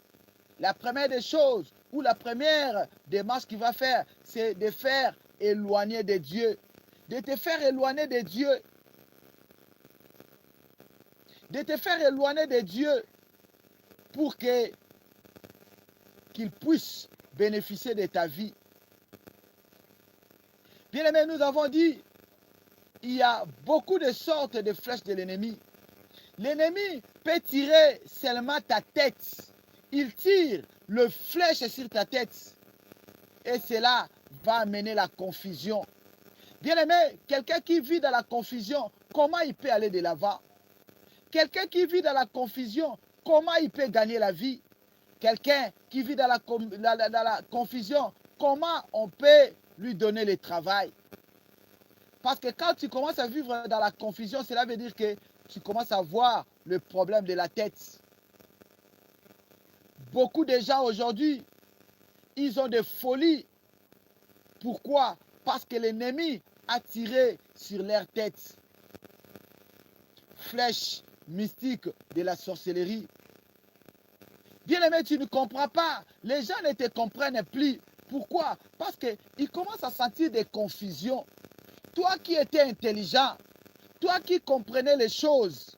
la première des choses ou la première démarche qu'il va faire, c'est de faire éloigner de Dieu. De te faire éloigner de Dieu. De te faire éloigner de Dieu pour qu'il puisse bénéficier de ta vie. Bien aimé, nous avons dit, il y a beaucoup de sortes de flèches de l'ennemi. L'ennemi peut tirer seulement ta tête. Il tire le flèche sur ta tête. Et cela va amener la confusion. Bien aimé, quelqu'un qui vit dans la confusion, comment il peut aller de l'avant? Quelqu'un qui vit dans la confusion, comment il peut gagner la vie? Quelqu'un qui vit dans la confusion, comment on peut lui donner le travail? Parce que quand tu commences à vivre dans la confusion, cela veut dire que tu commences à voir le problème de la tête. Beaucoup de gens aujourd'hui, ils ont des folies. Pourquoi? Parce que l'ennemi a tiré sur leur tête. Flèche mystique de la sorcellerie. Bien-aimé, tu ne comprends pas. Les gens ne te comprennent plus. Pourquoi? Parce qu'ils commencent à sentir des confusions. Toi qui étais intelligent, toi qui comprenais les choses,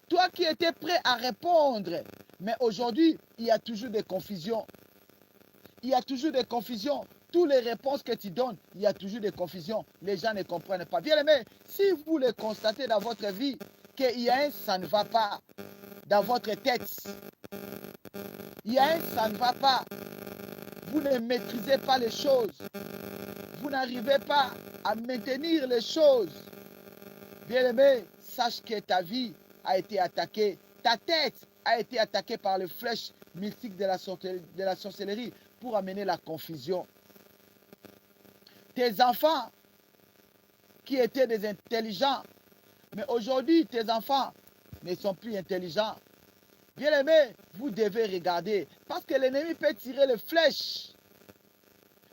toi qui étais prêt à répondre, mais aujourd'hui, il y a toujours des confusions. Il y a toujours des confusions. Toutes les réponses que tu donnes, il y a toujours des confusions. Les gens ne comprennent pas. Bien-aimé, si vous le constatez dans votre vie, qu'il y a un ça ne va pas dans votre tête, il y a un ça ne va pas, vous ne maîtrisez pas les choses, vous n'arrivez pas à maintenir les choses, bien-aimé, sache que ta vie a été attaquée, ta tête a été attaquée par les flèches mystiques de la sorcellerie pour amener la confusion. Tes enfants qui étaient des intelligents, mais aujourd'hui tes enfants ne sont plus intelligents. Bien-aimés, vous devez regarder, parce que l'ennemi peut tirer les flèches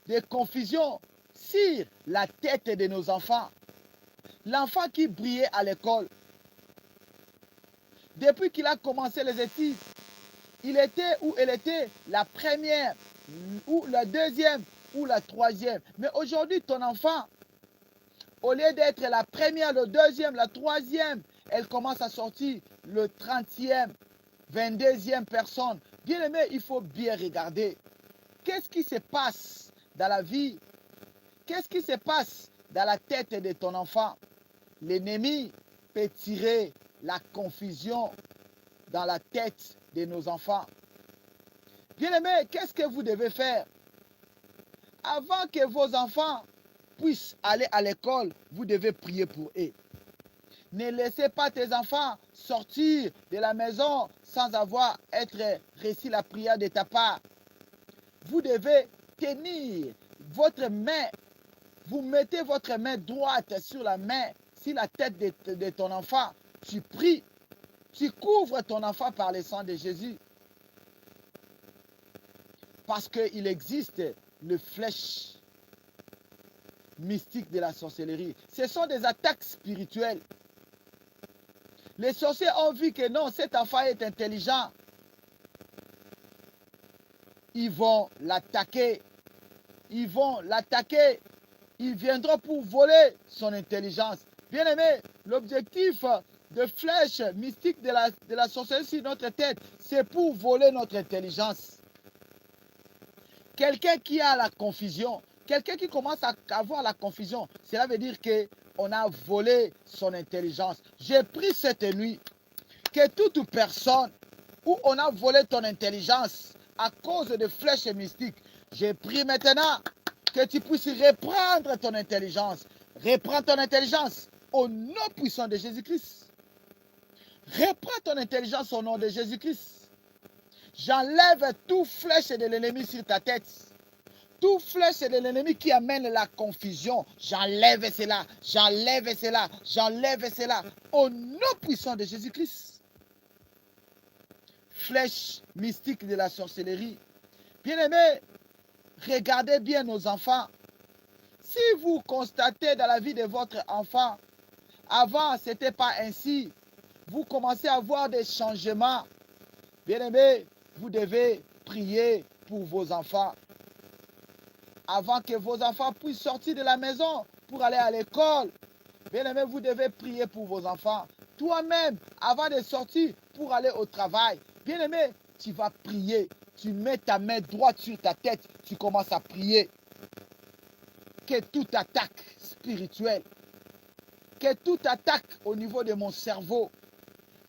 de confusion sur la tête de nos enfants. L'enfant qui brillait à l'école, depuis qu'il a commencé les études, il était ou elle était la première, ou la deuxième, ou la troisième. Mais aujourd'hui, ton enfant, au lieu d'être la première, le deuxième, la troisième, elle commence à sortir le 30e, 22e personne. Bien aimé, il faut bien regarder. Qu'est-ce qui se passe dans la vie? Qu'est-ce qui se passe dans la tête de ton enfant? L'ennemi peut tirer la confusion dans la tête de nos enfants. Bien aimé, qu'est-ce que vous devez faire? Avant que vos enfants puissent aller à l'école, vous devez prier pour eux. Ne laissez pas tes enfants sortir de la maison sans avoir réussi la prière de ta part. Vous devez tenir votre main. Vous mettez votre main droite sur la tête de ton enfant. Tu pries. Tu couvres ton enfant par le sang de Jésus. Parce qu'il existe le flèche mystique de la sorcellerie. Ce sont des attaques spirituelles. Les sorciers ont vu que non, cet enfant est intelligent. Ils vont l'attaquer. Ils vont l'attaquer. Ils viendront pour voler son intelligence. Bien aimé, l'objectif de flèche mystique de la sorcellerie sur notre tête, c'est pour voler notre intelligence. Quelqu'un qui a la confusion, quelqu'un qui commence à avoir la confusion, cela veut dire qu'on a volé son intelligence. J'ai pris cette nuit que toute personne où on a volé ton intelligence à cause de flèches mystiques, j'ai pris maintenant que tu puisses reprendre ton intelligence. Reprends ton intelligence au nom puissant de Jésus-Christ. Reprends ton intelligence au nom de Jésus-Christ. J'enlève tout flèche de l'ennemi sur ta tête. Tout flèche de l'ennemi qui amène la confusion. J'enlève cela. J'enlève cela. J'enlève cela. Au nom puissant de Jésus-Christ. Flèche mystique de la sorcellerie. Bien-aimés, regardez bien nos enfants. Si vous constatez dans la vie de votre enfant, avant ce n'était pas ainsi, vous commencez à voir des changements. Bien-aimés, vous devez prier pour vos enfants. Avant que vos enfants puissent sortir de la maison pour aller à l'école, bien-aimés, vous devez prier pour vos enfants. Toi-même, avant de sortir pour aller au travail, bien-aimé, tu vas prier. Tu mets ta main droite sur ta tête, tu commences à prier. Que toute attaque spirituelle, que toute attaque au niveau de mon cerveau,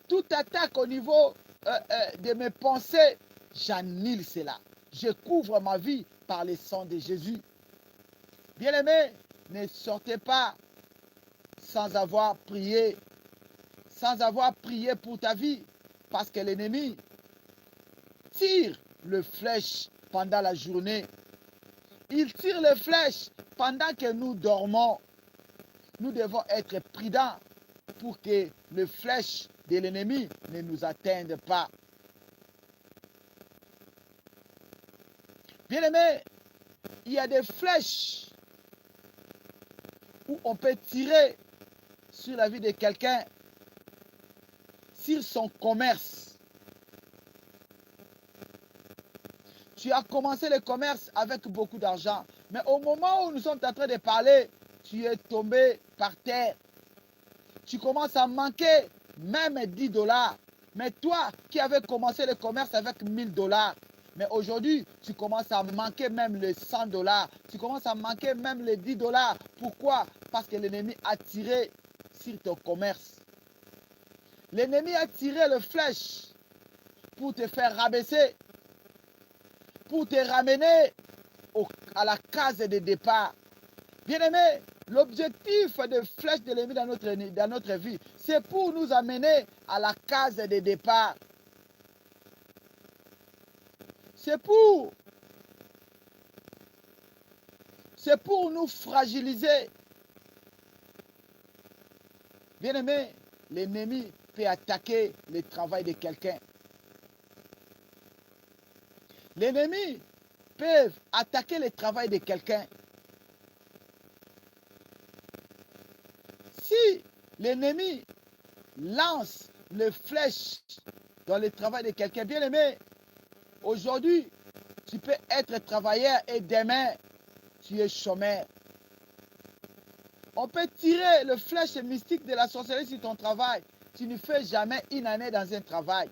toute attaque au niveau de mes pensées, j'annule cela. Je couvre ma vie par le sang de Jésus. Bien-aimés, ne sortez pas sans avoir prié pour ta vie, parce que l'ennemi tire le flèche pendant la journée. Il tire les flèches pendant que nous dormons. Nous devons être prudents pour que les flèches de l'ennemi ne nous atteignent pas. Bien-aimés, il y a des flèches où on peut tirer sur la vie de quelqu'un, sur son commerce. Tu as commencé le commerce avec beaucoup d'argent, mais au moment où nous sommes en train de parler, tu es tombé par terre. Tu commences à manquer même 10 $. Mais toi qui avais commencé le commerce avec 1000 $, mais aujourd'hui, tu commences à manquer même les 100 $. Tu commences à manquer même les 10 $. Pourquoi? Parce que l'ennemi a tiré sur ton commerce. L'ennemi a tiré le flèche pour te faire rabaisser, pour te ramener à la case de départ. Bien-aimés, l'objectif de flèche de l'ennemi dans notre vie, c'est pour nous amener à la case de départ. C'est pour nous fragiliser. Bien-aimés, l'ennemi peut attaquer le travail de quelqu'un. L'ennemi peut attaquer le travail de quelqu'un. Si l'ennemi lance les flèches dans le travail de quelqu'un, bien aimé, aujourd'hui, tu peux être travailleur et demain, tu es chômeur. On peut tirer le flèche mystique de la sorcellerie sur ton travail. Tu ne fais jamais une année dans un travail.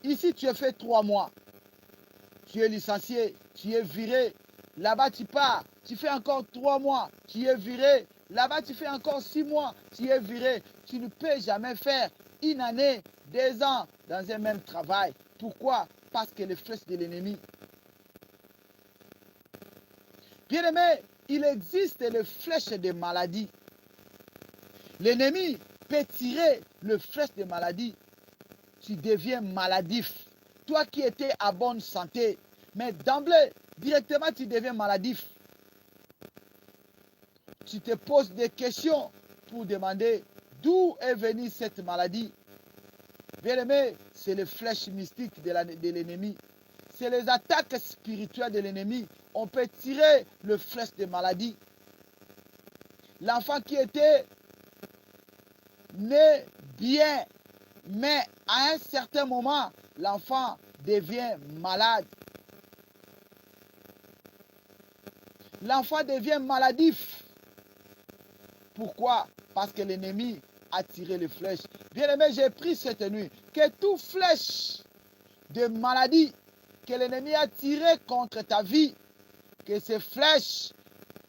Ici, tu as fait 3 mois. Tu es licencié, tu es viré. Là-bas, tu pars. Tu fais encore 3 mois. Tu es viré. Là-bas, tu fais encore 6 mois. Tu es viré. Tu ne peux jamais faire une année, 2 ans dans un même travail. Pourquoi? Parce que les flèches de l'ennemi. Bien-aimé, il existe les flèches de maladie. L'ennemi peut tirer le flèche de maladie. Tu deviens maladif. Toi qui étais à bonne santé, mais d'emblée, directement, tu deviens maladif. Tu te poses des questions pour demander d'où est venue cette maladie. Bien-aimé, c'est les flèches mystiques de l'ennemi. C'est les attaques spirituelles de l'ennemi. On peut tirer le flèche de maladie. L'enfant qui était né bien, mais à un certain moment, l'enfant devient malade. L'enfant devient maladif. Pourquoi? Parce que l'ennemi a tiré les flèches. Bien-aimé, j'ai pris cette nuit que toute flèche de maladie que l'ennemi a tiré contre ta vie, que ces flèches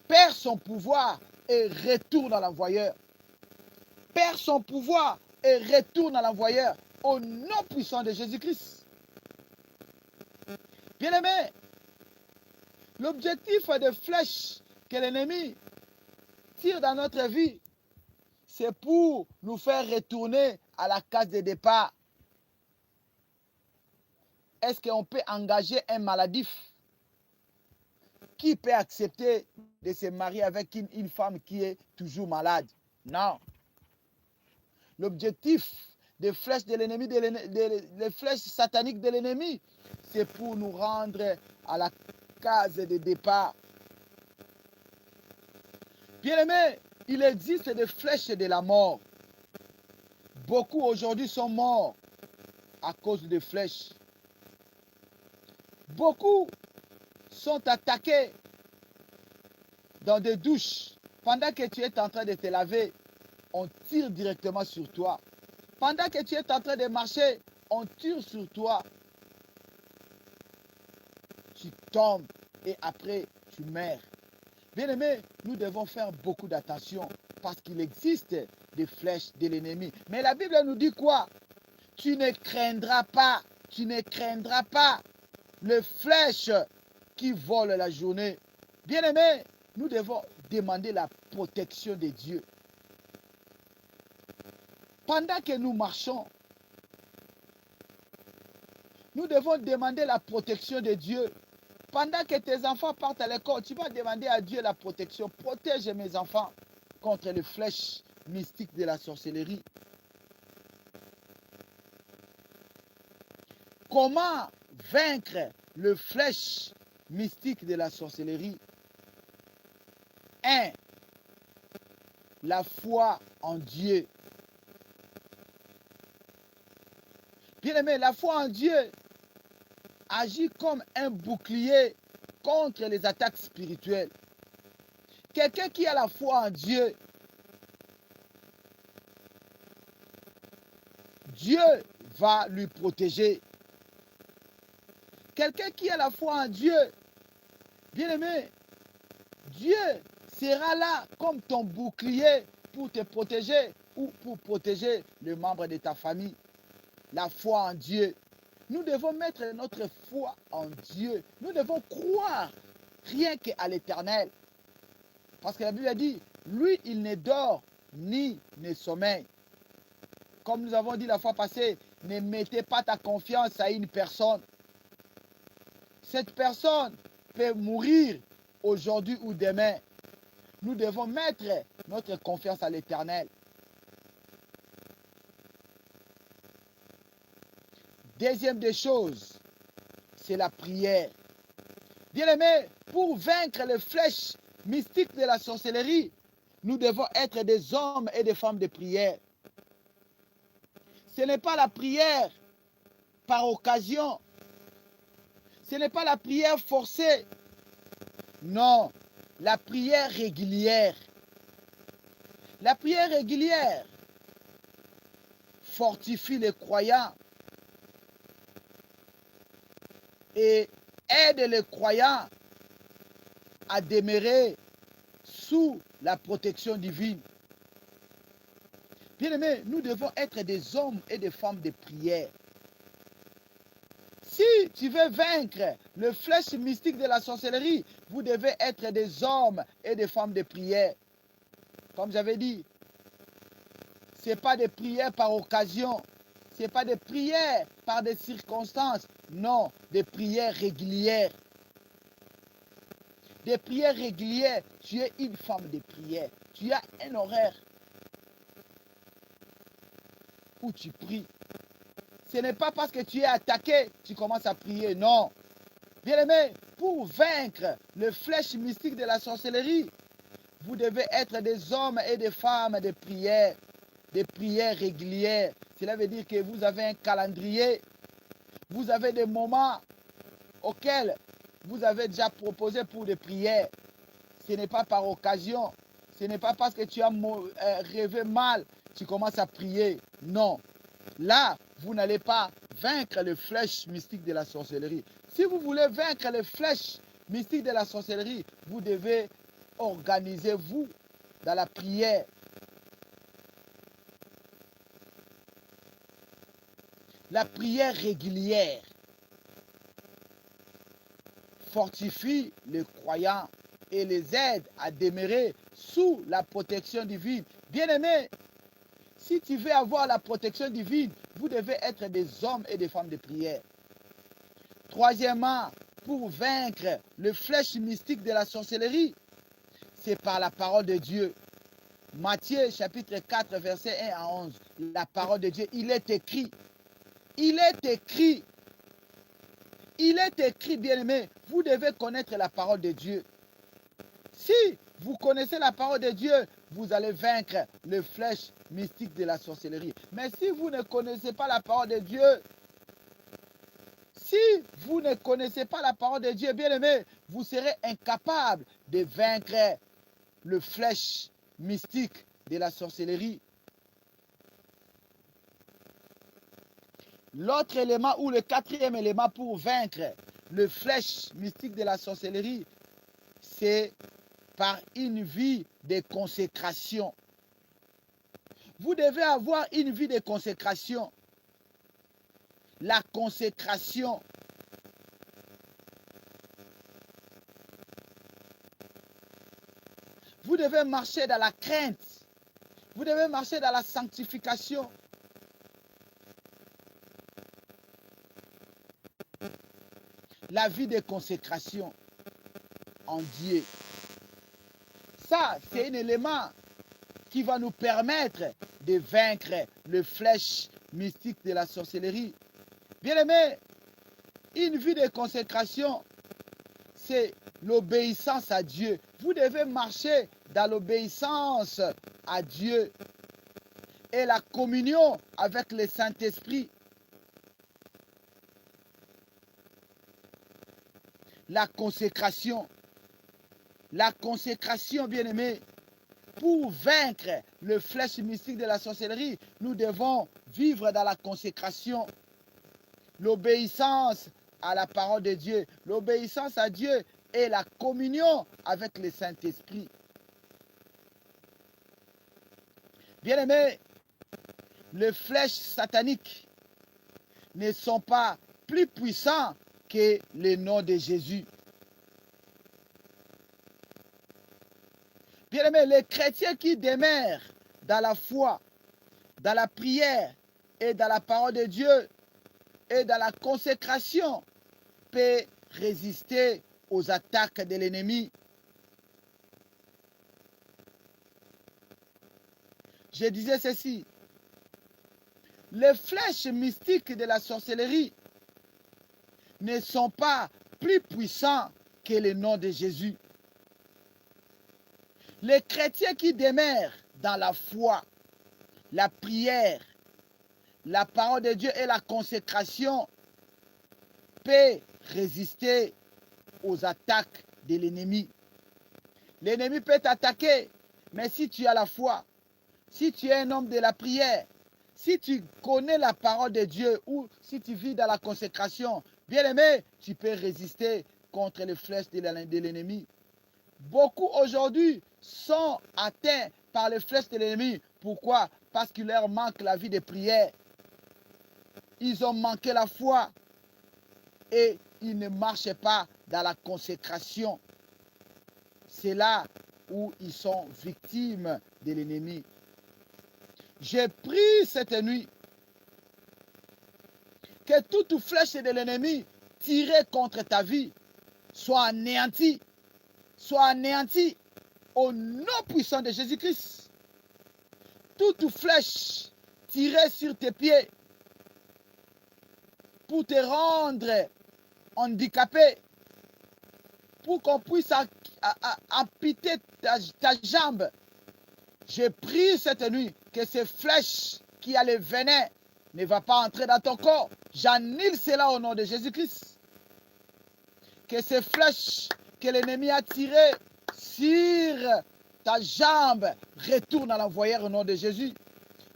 perdent son pouvoir et retournent à l'envoyeur. Perd son pouvoir et retourne à l'envoyeur au nom puissant de Jésus-Christ. Bien-aimé, l'objectif des flèches que l'ennemi tire dans notre vie, c'est pour nous faire retourner à la case de départ. Est-ce qu'on peut engager un maladif? Qui peut accepter de se marier avec une femme qui est toujours malade? Non. L'objectif des flèches de l'ennemi, des flèches sataniques de l'ennemi, c'est pour nous rendre à la case de départ. Bien-aimé, il existe des flèches de la mort. Beaucoup aujourd'hui sont morts à cause des flèches. Beaucoup sont attaqués dans des douches. Pendant que tu es en train de te laver, on tire directement sur toi. Pendant que tu es en train de marcher, on tire sur toi. Tu tombes et après tu meurs. Bien-aimés, nous devons faire beaucoup d'attention parce qu'il existe des flèches de l'ennemi. Mais la Bible nous dit quoi? Tu ne craindras pas, tu ne craindras pas les flèches qui volent la journée. Bien-aimés, nous devons demander la protection de Dieu. Pendant que nous marchons, nous devons demander la protection de Dieu. Pendant que tes enfants partent à l'école, tu vas demander à Dieu la protection. Protège mes enfants contre les flèches mystiques de la sorcellerie. Comment vaincre les flèches mystiques de la sorcellerie? 1. La foi en Dieu. Bien-aimé, la foi en Dieu agit comme un bouclier contre les attaques spirituelles. Quelqu'un qui a la foi en Dieu, Dieu va lui protéger. Quelqu'un qui a la foi en Dieu, bien-aimé, Dieu sera là comme ton bouclier pour te protéger ou pour protéger les membres de ta famille. La foi en Dieu. Nous devons mettre notre foi en Dieu. Nous devons croire rien qu'à l'Éternel. Parce que la Bible a dit, lui, il ne dort ni ne sommeille. Comme nous avons dit la fois passée, ne mettez pas ta confiance à une personne. Cette personne peut mourir aujourd'hui ou demain. Nous devons mettre notre confiance à l'Éternel. Deuxième des choses, c'est la prière. Bien-aimés, pour vaincre les flèches mystiques de la sorcellerie, nous devons être des hommes et des femmes de prière. Ce n'est pas la prière par occasion. Ce n'est pas la prière forcée. Non, la prière régulière. La prière régulière fortifie les croyants et aide les croyants à demeurer sous la protection divine. Bien-aimés, nous devons être des hommes et des femmes de prière. Si tu veux vaincre le flèche mystique de la sorcellerie, vous devez être des hommes et des femmes de prière. Comme j'avais dit, ce n'est pas des prières par occasion, ce n'est pas des prières par des circonstances, non, des prières régulières. Des prières régulières, tu es une femme de prière, tu as un horaire où tu pries. Ce n'est pas parce que tu es attaqué, tu commences à prier, non. Bien-aimés, pour vaincre le flèche mystique de la sorcellerie, vous devez être des hommes et des femmes de prière, des prières régulières. Cela veut dire que vous avez un calendrier, vous avez des moments auxquels vous avez déjà proposé pour des prières. Ce n'est pas par occasion, ce n'est pas parce que tu as rêvé mal, tu commences à prier. Non. Là, vous n'allez pas vaincre le flèche mystique de la sorcellerie. Si vous voulez vaincre le flèche mystique de la sorcellerie, vous devez organiser vous dans la prière. La prière régulière fortifie les croyants et les aide à demeurer sous la protection divine. Bien-aimés, si tu veux avoir la protection divine, vous devez être des hommes et des femmes de prière. Troisièmement, pour vaincre le flèche mystique de la sorcellerie, c'est par la parole de Dieu. Matthieu chapitre 4, verset 1 à 11. La parole de Dieu, il est écrit. Il est écrit. Il est écrit, bien-aimé, vous devez connaître la parole de Dieu. Si vous connaissez la parole de Dieu, vous allez vaincre le flèche mystique de la sorcellerie. Mais si vous ne connaissez pas la parole de Dieu, si vous ne connaissez pas la parole de Dieu, bien-aimé, vous serez incapable de vaincre le flèche mystique de la sorcellerie. L'autre élément ou le quatrième élément pour vaincre le flèche mystique de la sorcellerie, c'est par une vie de consécration. Vous devez avoir une vie de consécration. La consécration. Vous devez marcher dans la crainte. Vous devez marcher dans la sanctification. La vie de consécration en Dieu. Ça, c'est un élément qui va nous permettre de vaincre le flèche mystique de la sorcellerie. Bien-aimés, une vie de consécration, c'est l'obéissance à Dieu. Vous devez marcher dans l'obéissance à Dieu et la communion avec le Saint-Esprit. La consécration. La consécration, bien-aimés, pour vaincre le flèche mystique de la sorcellerie, nous devons vivre dans la consécration. L'obéissance à la parole de Dieu, l'obéissance à Dieu et la communion avec le Saint-Esprit. Bien-aimés, les flèches sataniques ne sont pas plus puissants que le nom de Jésus. Bien-aimés, les chrétiens qui demeurent dans la foi, dans la prière et dans la parole de Dieu et dans la consécration peuvent résister aux attaques de l'ennemi. Je disais ceci. Les flèches mystiques de la sorcellerie ne sont pas plus puissants que le nom de Jésus. Les chrétiens qui demeurent dans la foi, la prière, la parole de Dieu et la consécration peuvent résister aux attaques de l'ennemi. L'ennemi peut t'attaquer, mais si tu as la foi, si tu es un homme de la prière, si tu connais la parole de Dieu ou si tu vis dans la consécration, bien aimé, tu peux résister contre les flèches de l'ennemi. Beaucoup aujourd'hui sont atteints par les flèches de l'ennemi. Pourquoi? Parce qu'il leur manque la vie de prière. Ils ont manqué la foi. et ils ne marchaient pas dans la consécration. C'est là où ils sont victimes de l'ennemi. J'ai pris cette nuit que toute flèche de l'ennemi tirée contre ta vie soit anéantie au nom puissant de Jésus-Christ. Toute flèche tirée sur tes pieds pour te rendre handicapé, pour qu'on puisse amputer ta jambe. J'ai pris cette nuit que ces flèches qui a le venin ne va pas entrer dans ton corps. J'annule cela au nom de Jésus-Christ. Que ces flèches que l'ennemi a tirées sur ta jambe retournent à l'envoyeur au nom de Jésus.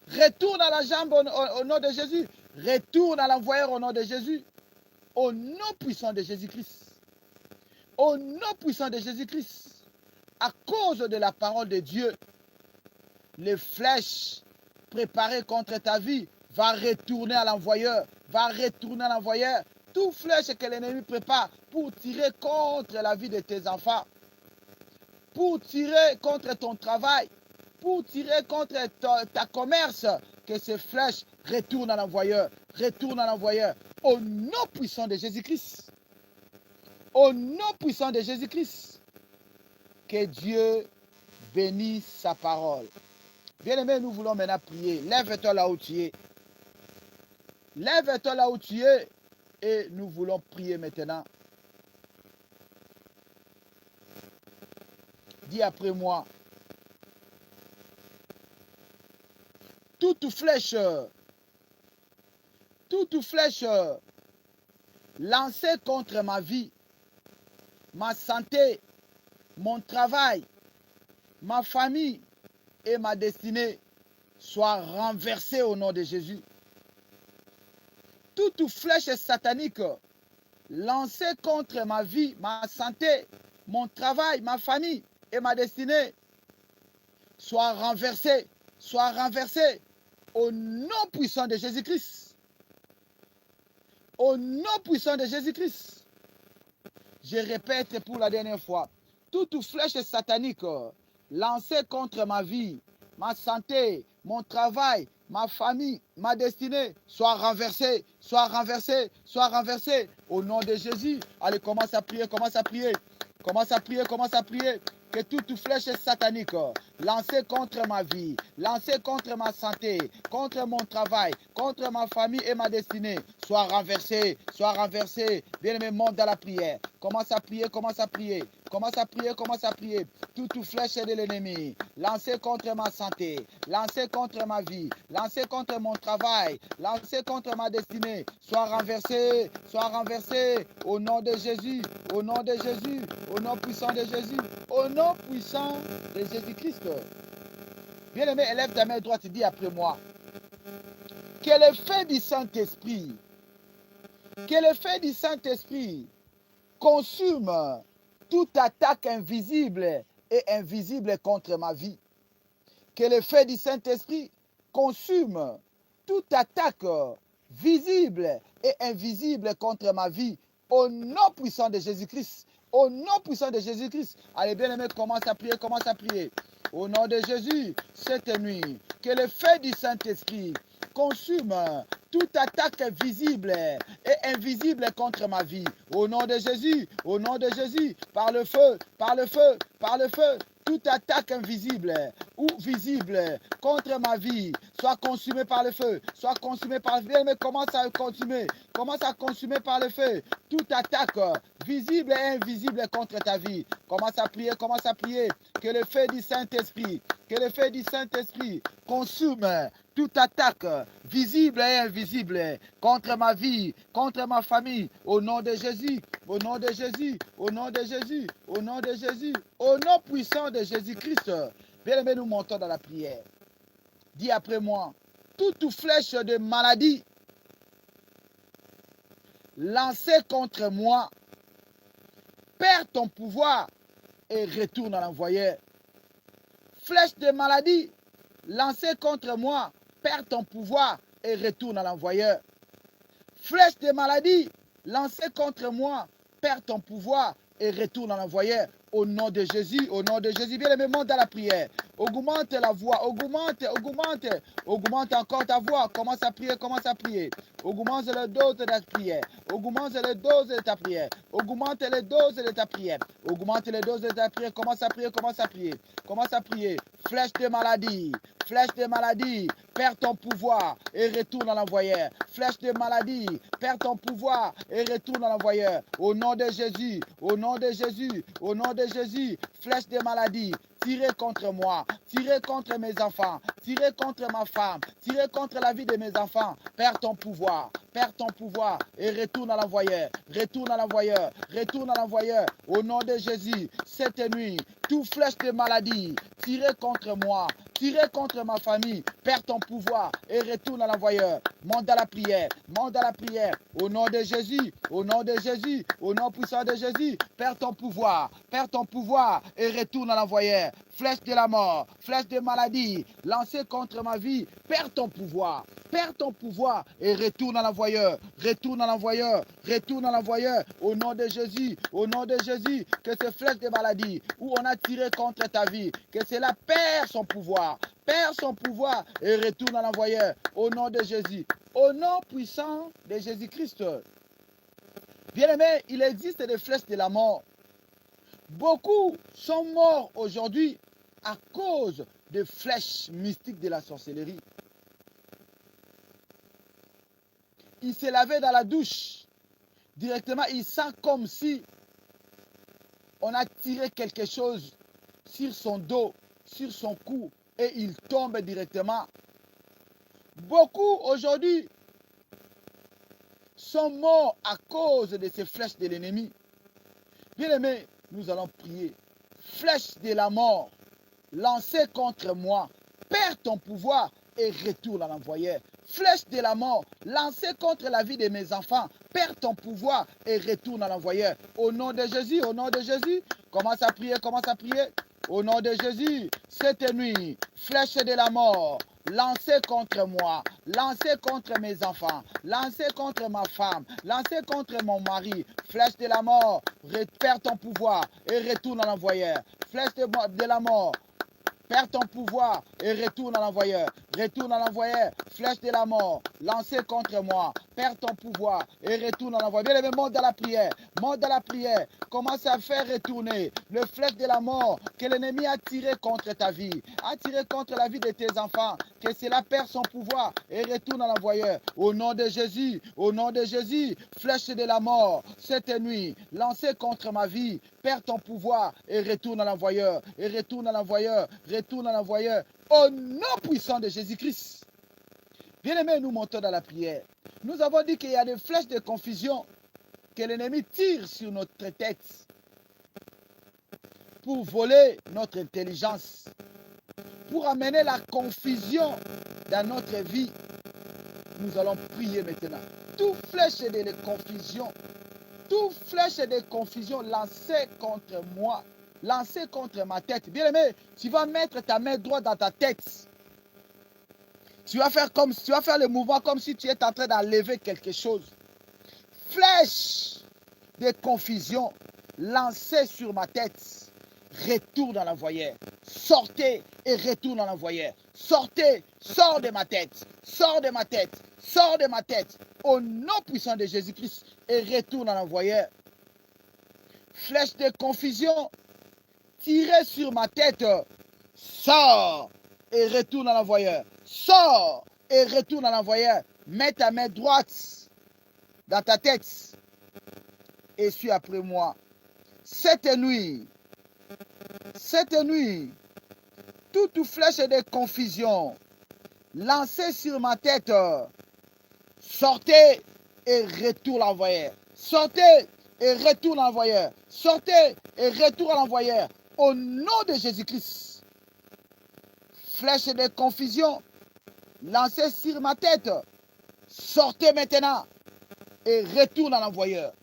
Retourne à la jambe au nom de Jésus. Retourne à l'envoyeur au nom de Jésus. Au nom puissant de Jésus-Christ. Au nom puissant de Jésus-Christ. À cause de la parole de Dieu, les flèches préparées contre ta vie vont retourner à l'envoyeur. Toute flèche que l'ennemi prépare pour tirer contre la vie de tes enfants, pour tirer contre ton travail, pour tirer contre ta commerce, que ces flèches retournent à l'envoyeur. Au nom puissant de Jésus-Christ. Au nom puissant de Jésus-Christ. Que Dieu bénisse sa parole. Bien-aimé, nous voulons maintenant prier. Lève-toi là où tu es. Lève-toi là où tu es. Et nous voulons prier maintenant. Dis après moi. Toute flèche lancée contre ma vie, ma santé, mon travail, ma famille et ma destinée soit renversée au nom de Jésus. Toute flèche satanique lancée contre ma vie, ma santé, mon travail, ma famille et ma destinée soit renversée au nom puissant de Jésus-Christ. Au nom puissant de Jésus-Christ. Je répète pour la dernière fois. Toute flèche satanique lancée contre ma vie, ma santé, mon travail, ma famille, ma destinée, soit renversée. Au nom de Jésus. Allez, commence à prier. Que toute flèche satanique lancée contre ma vie, lancée contre ma santé, contre mon travail, contre ma famille et ma destinée, soit renversée. Bien-aimé, monte dans la prière. Commence à prier. Toute flèche de l'ennemi, lancée contre ma santé, lancée contre ma vie, lancée contre mon travail, lancée contre ma destinée, soit renversée. Au nom de Jésus. Au nom puissant de Jésus. Au nom puissant de Jésus-Christ. Bien-aimé, élève ta main droite et dis après moi. Que le feu du Saint-Esprit consume toute attaque invisible contre ma vie. Que le feu du Saint-Esprit consume toute attaque visible et invisible contre ma vie. Au nom puissant de Jésus-Christ. Allez, bien-aimé, commence à prier. Au nom de Jésus, cette nuit, que le feu du Saint-Esprit consume toute attaque visible et invisible contre ma vie. Au nom de Jésus, par le feu, toute attaque invisible ou visible contre ma vie soit consumée par le feu, mais commence à consumer par le feu toute attaque visible et invisible contre ta vie. Commence à prier. Que le feu du Saint-Esprit consume toute attaque visible et invisible contre ma vie, contre ma famille, au nom de Jésus, au nom puissant de Jésus-Christ. Bien-aimé, nous montons dans la prière. Dis après moi, toute flèche de maladie lancée contre moi, perds ton pouvoir et retourne à l'envoyeur. Flèche de maladie lancée contre moi, perds ton pouvoir et retourne à l'envoyeur. Flèche de maladie lancé contre moi, perds ton pouvoir et retourne à l'envoyeur. Au nom de Jésus, bien aimé, monte dans la prière. Augmente la voix, augmente encore ta voix. Commence à prier. Augmente le dose de ta prière. Augmente les doses de ta prière. Augmente les doses de ta prière. Augmente les doses de ta prière. Commence à prier. Flèche de maladie, perds ton pouvoir et retourne à l'envoyeur. Flèche de maladie, perds ton pouvoir et retourne à l'envoyeur. Au nom de Jésus, flèche de maladie, tirez contre moi, tirez contre mes enfants, tirez contre ma femme, tirez contre la vie de mes enfants. Perds ton pouvoir et retourne à l'envoyeur. Au nom de Jésus, cette nuit, toute flèche de maladie, tirez contre moi, tirez contre ma famille, perds ton pouvoir et retourne à l'envoyeur. Monte dans la prière. Au nom de Jésus, au nom puissant de Jésus, perds ton pouvoir et retourne à l'envoyeur. Flèche de la mort, flèche de maladie, lancée contre ma vie, perds ton pouvoir et retourne à l'envoyeur. Au nom de Jésus, que ces flèches de maladie où on a tiré contre ta vie, que cela perd son pouvoir et retourne à l'envoyeur. Au nom de Jésus, au nom puissant de Jésus-Christ. Bien-aimé, il existe des flèches de la mort. Beaucoup sont morts aujourd'hui à cause des flèches mystiques de la sorcellerie. Il s'est lavé dans la douche. Directement, il sent comme si on a tiré quelque chose sur son dos, sur son cou, et il tombe directement. Beaucoup aujourd'hui sont morts à cause de ces flèches de l'ennemi. Bien-aimés, nous allons prier. Flèche de la mort, lancée contre moi, perds ton pouvoir et retourne à l'envoyeur. Flèche de la mort, lancée contre la vie de mes enfants, perds ton pouvoir et retourne à l'envoyeur. Au nom de Jésus, commence à prier. Au nom de Jésus, cette nuit, flèche de la mort, lancée contre moi, lancée contre mes enfants, lancée contre ma femme, lancée contre mon mari, flèche de la mort, perds ton pouvoir et retourne à l'envoyeur. Flèche de la mort, perds ton pouvoir et retourne à l'envoyeur. Flèche de la mort, lancée contre moi. Perds ton pouvoir et retourne à l'envoyeur. Bien-aimé, monte dans la prière. Commence à faire retourner le flèche de la mort que l'ennemi a tiré contre ta vie, a tiré contre la vie de tes enfants. Que cela perd son pouvoir et retourne à l'envoyeur. Au nom de Jésus, flèche de la mort, cette nuit, lancée contre ma vie, perds ton pouvoir et retourne à l'envoyeur. Au nom puissant de Jésus-Christ. Bien-aimés, nous montons dans la prière. Nous avons dit qu'il y a des flèches de confusion que l'ennemi tire sur notre tête pour voler notre intelligence, pour amener la confusion dans notre vie. Nous allons prier maintenant. Toute flèche de confusion lancée contre moi, lancée contre ma tête. Bien-aimé, tu vas mettre ta main droite dans ta tête. Tu vas faire le mouvement comme si tu étais en train d'enlever quelque chose. Flèche de confusion lancée sur ma tête. Retourne à l'envoyeur. Sortez et retourne à l'envoyeur. Sortez, sors de ma tête. Au nom puissant de Jésus-Christ et retourne à l'envoyeur. Flèche de confusion tirée sur ma tête. Sors et retourne à l'envoyeur. Mets ta main droite dans ta tête et suis après moi. Cette nuit, toute flèche de confusion lancée sur ma tête, sortez et retourne à l'envoyeur. Sortez et retourne à l'envoyeur. Au nom de Jésus-Christ. Flèche de confusion lancée sur ma tête. Sortez maintenant et retourne à l'envoyeur.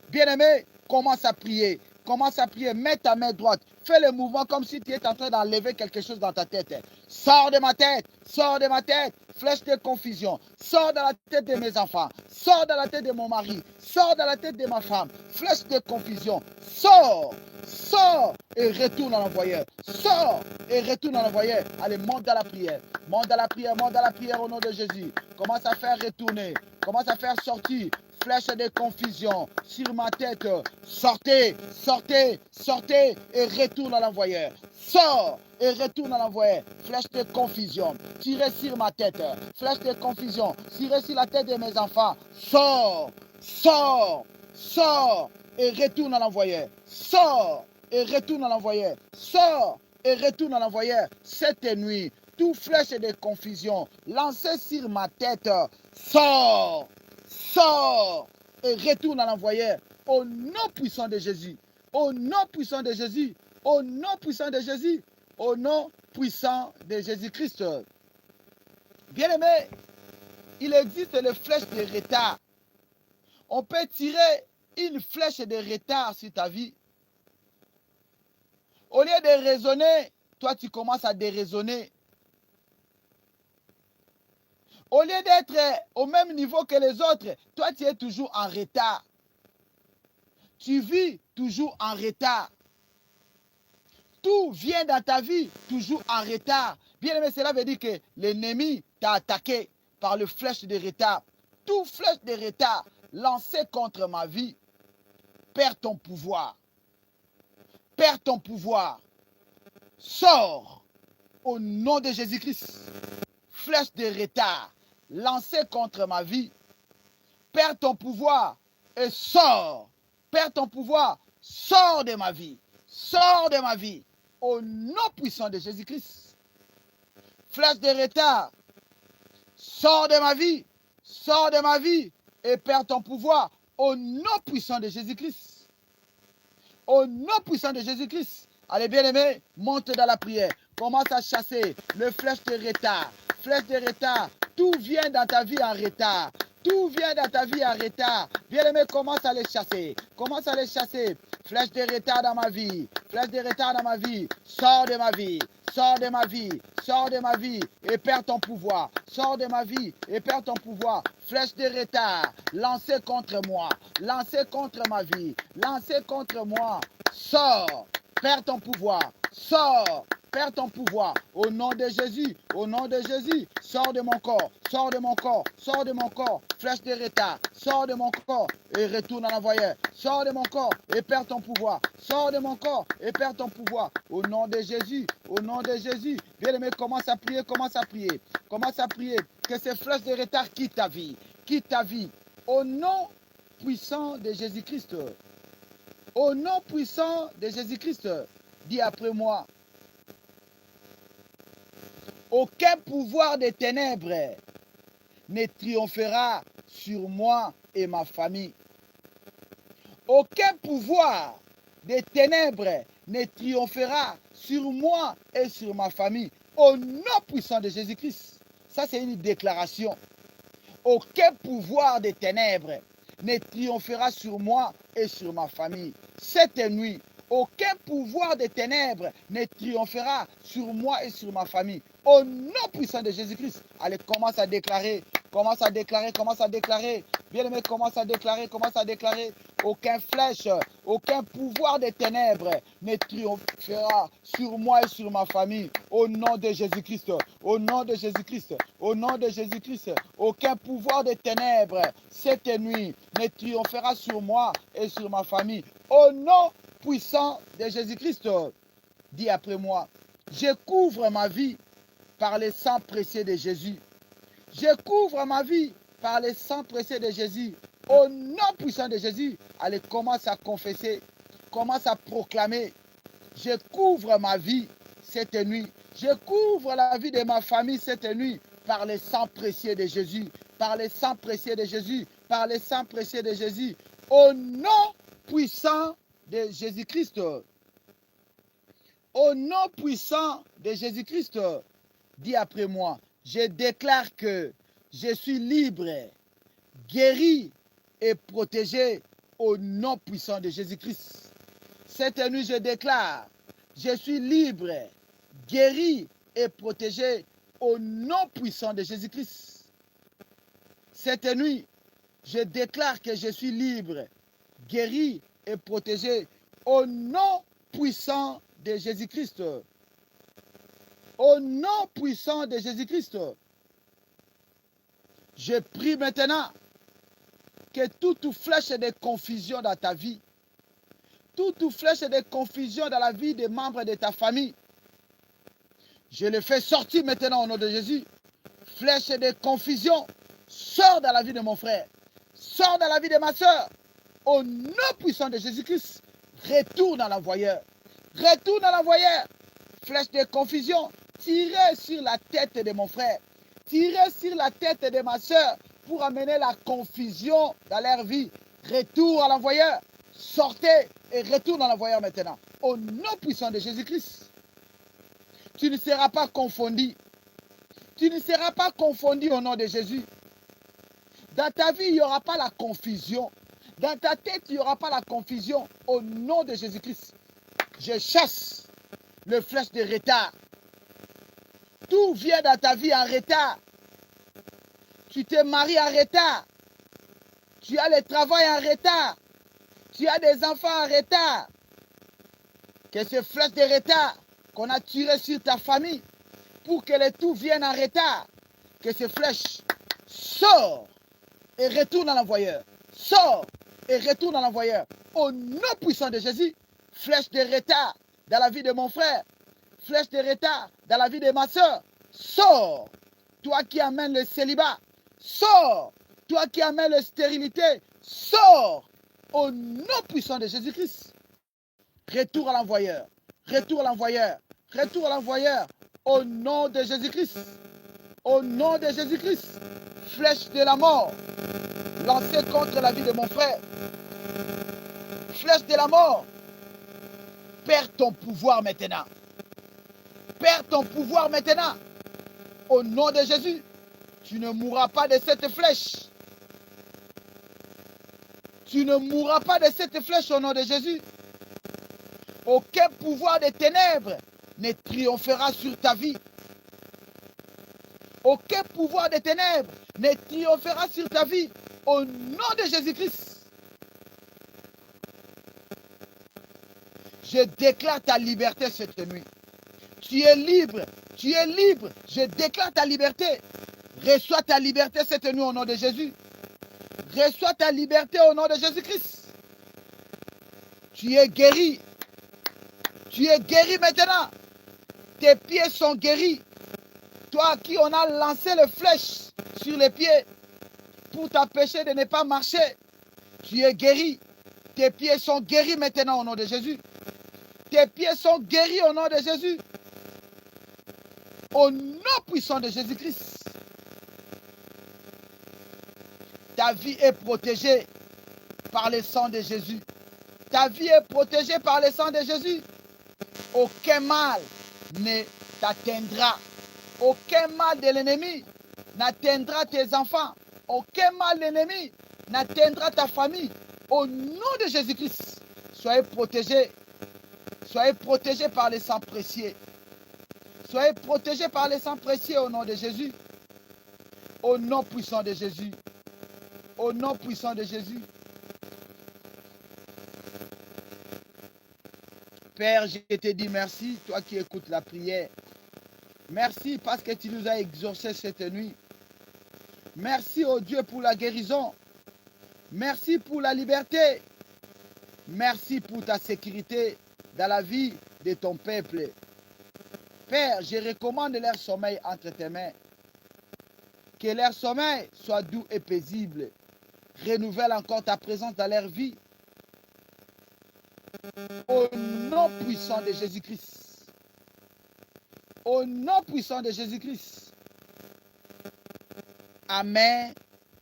Bien-aimé, commence à prier. Commence à prier. Mets ta main droite. Fais le mouvement comme si tu étais en train d'enlever quelque chose dans ta tête. Sors de ma tête. Sors de ma tête. Flèche de confusion. Sors dans la tête de mes enfants. Sors dans la tête de mon mari. Sors dans la tête de ma femme. Flèche de confusion. Sors. Sors et retourne à l'envoyeur. Sors et retourne à l'envoyeur. Allez, monte dans la prière. Monte dans la prière. Monte dans la prière au nom de Jésus. Commence à faire retourner. Commence à faire sortir. Flèche de confusion sur ma tête. Sortez, sortez, sortez et retourne à l'envoyeur. Sors et retourne à l'envoyeur. Flèche de confusion. Tirez sur ma tête. Flèche de confusion. Tirez sur la tête de mes enfants. Sors, sors, sors et retourne à l'envoyeur. Sors et retourne à l'envoyeur. Sors et retourne à l'envoyeur. Cette nuit, tout flèche de confusion lancé sur ma tête. Sors. Sors et retourne à l'envoyeur au nom puissant de Jésus. Au nom puissant de Jésus. Au nom puissant de Jésus. Au nom puissant de Jésus-Christ. Bien-aimé, il existe les flèches de retard. On peut tirer une flèche de retard sur ta vie. Au lieu de raisonner, toi tu commences à déraisonner. Au lieu d'être au même niveau que les autres, toi tu es toujours en retard. Tu vis toujours en retard. Tout vient dans ta vie toujours en retard. Bien aimé, cela veut dire que l'ennemi t'a attaqué par le flèche de retard. Tout flèche de retard lancé contre ma vie, perds ton pouvoir. Perds ton pouvoir. Sors au nom de Jésus-Christ. Flèche de retard lancé contre ma vie, perds ton pouvoir et sors. Perds ton pouvoir, sors de ma vie. Sors de ma vie. Au nom puissant de Jésus-Christ. Flèche de retard, sors de ma vie. Sors de ma vie et perds ton pouvoir. Au nom puissant de Jésus-Christ. Au nom puissant de Jésus-Christ. Allez, bien-aimé, monte dans la prière. Commence à chasser le flèche de retard. Flèche de retard. Tout vient dans ta vie en retard. Tout vient dans ta vie en retard. Bien-aimé, commence à les chasser. Commence à les chasser. Flèche de retard dans ma vie. Flèche de retard dans ma vie. Sors de ma vie. Sors de ma vie. Sors de ma vie et perds ton pouvoir. Sors de ma vie et perds ton pouvoir. Flèche de retard. Lancez contre moi. Lancez contre ma vie. Lancez contre moi. Sors. Perds ton pouvoir. Sors. Perds ton pouvoir. Au nom de Jésus. Au nom de Jésus. Sors de mon corps. Sors de mon corps. Sors de mon corps. Flèche de retard. Sors de mon corps et retourne à l'envoyeur. Sors de mon corps et perds ton pouvoir. Sors de mon corps et perds ton pouvoir. Au nom de Jésus. Au nom de Jésus. Bien-aimé, commence à prier. Commence à prier. Commence à prier. Que ces flèches de retard quittent ta vie. Quitte ta vie. Au nom puissant de Jésus-Christ. Au nom puissant de Jésus-Christ. Dis après moi. Aucun pouvoir des ténèbres ne triomphera sur moi et ma famille. Aucun pouvoir des ténèbres ne triomphera sur moi et sur ma famille. Au nom puissant de Jésus-Christ. Ça, c'est une déclaration. Aucun pouvoir des ténèbres ne triomphera sur moi et sur ma famille. Cette nuit, aucun pouvoir des ténèbres ne triomphera sur moi et sur ma famille. Au nom puissant de Jésus-Christ. Allez, commence à déclarer. Commence à déclarer. Commence à déclarer. Bien-aimé, commence à déclarer. Commence à déclarer. Aucun flèche, aucun pouvoir des ténèbres ne triomphera sur moi et sur ma famille. Au nom de Jésus-Christ. Au nom de Jésus-Christ. Au nom de Jésus-Christ. Aucun pouvoir des ténèbres cette nuit ne triomphera sur moi et sur ma famille. Au nom puissant de Jésus-Christ. Dis après moi. Je couvre ma vie par le sang précieux de Jésus. Je couvre ma vie par le sang précieux de Jésus. Au nom puissant de Jésus, allez, commence à confesser, commence à proclamer. Je couvre ma vie cette nuit. Je couvre la vie de ma famille cette nuit par le sang précieux de Jésus. Par le sang précieux de Jésus. Par le sang précieux de Jésus. Au nom puissant de Jésus-Christ. Au nom puissant de Jésus-Christ. Dis après moi, je déclare que je suis libre, guéri et protégé au nom puissant de Jésus-Christ. Cette nuit, je déclare, je suis libre, guéri et protégé au nom puissant de Jésus-Christ. Cette nuit, je déclare que je suis libre, guéri et protégé au nom puissant de Jésus-Christ. Au nom puissant de Jésus-Christ. Je prie maintenant que toute flèche de confusion dans ta vie, toute flèche de confusion dans la vie des membres de ta famille, je le fais sortir maintenant au nom de Jésus. Flèche de confusion, sors dans la vie de mon frère, sors dans la vie de ma soeur. Au nom puissant de Jésus-Christ, retourne à l'envoyeur. Retourne à l'envoyeur. Flèche de confusion, tirez sur la tête de mon frère, tirez sur la tête de ma soeur pour amener la confusion dans leur vie. Retour à l'envoyeur. Sortez et retourne à l'envoyeur maintenant. Au nom puissant de Jésus-Christ. Tu ne seras pas confondu. Tu ne seras pas confondu au nom de Jésus. Dans ta vie, il n'y aura pas la confusion. Dans ta tête, il n'y aura pas la confusion. Au nom de Jésus-Christ, je chasse le flèche de retard. Tout vient dans ta vie en retard. Tu te maries en retard. Tu as le travail en retard. Tu as des enfants en retard. Que ce flèche de retard qu'on a tiré sur ta famille pour que le tout vienne en retard, que ce flèche sort et retourne à l'envoyeur. Sort et retourne à l'envoyeur. Au nom puissant de Jésus, flèche de retard dans la vie de mon frère, flèche de retard dans la vie de ma soeur, sors. Toi qui amènes le célibat, sors. Toi qui amènes la stérilité, sors. Au nom puissant de Jésus-Christ. Retour à l'envoyeur. Retour à l'envoyeur. Retour à l'envoyeur. Au nom de Jésus-Christ. Au nom de Jésus-Christ. Flèche de la mort. Lancée contre la vie de mon frère. Flèche de la mort. Perds ton pouvoir maintenant. Perds ton pouvoir maintenant. Au nom de Jésus. Tu ne mourras pas de cette flèche. Tu ne mourras pas de cette flèche au nom de Jésus. Aucun pouvoir des ténèbres ne triomphera sur ta vie. Aucun pouvoir des ténèbres ne triomphera sur ta vie. Au nom de Jésus-Christ. Je déclare ta liberté cette nuit. Tu es libre. Tu es libre. Je déclare ta liberté. Reçois ta liberté cette nuit au nom de Jésus. Reçois ta liberté au nom de Jésus-Christ. Tu es guéri. Tu es guéri maintenant. Tes pieds sont guéris. Toi à qui on a lancé le flèche sur les pieds pour t'empêcher de ne pas marcher. Tu es guéri. Tes pieds sont guéris maintenant au nom de Jésus. Tes pieds sont guéris au nom de Jésus. Au nom puissant de Jésus-Christ. Ta vie est protégée par le sang de Jésus. Ta vie est protégée par le sang de Jésus. Aucun mal ne t'atteindra. Aucun mal de l'ennemi n'atteindra tes enfants. Aucun mal de l'ennemi n'atteindra ta famille. Au nom de Jésus-Christ, soyez protégés. Soyez protégés par le sang précieux. Soyez protégés par le sang précieux au nom de Jésus. Au nom puissant de Jésus. Au nom puissant de Jésus. Père, je te dis merci, toi qui écoutes la prière. Merci parce que tu nous as exaucés cette nuit. Merci, oh Dieu, pour la guérison. Merci pour la liberté. Merci pour ta sécurité dans la vie de ton peuple. Père, je recommande leur sommeil entre tes mains. Que leur sommeil soit doux et paisible. Renouvelle encore ta présence dans leur vie. Au nom puissant de Jésus-Christ. Au nom puissant de Jésus-Christ. Amen,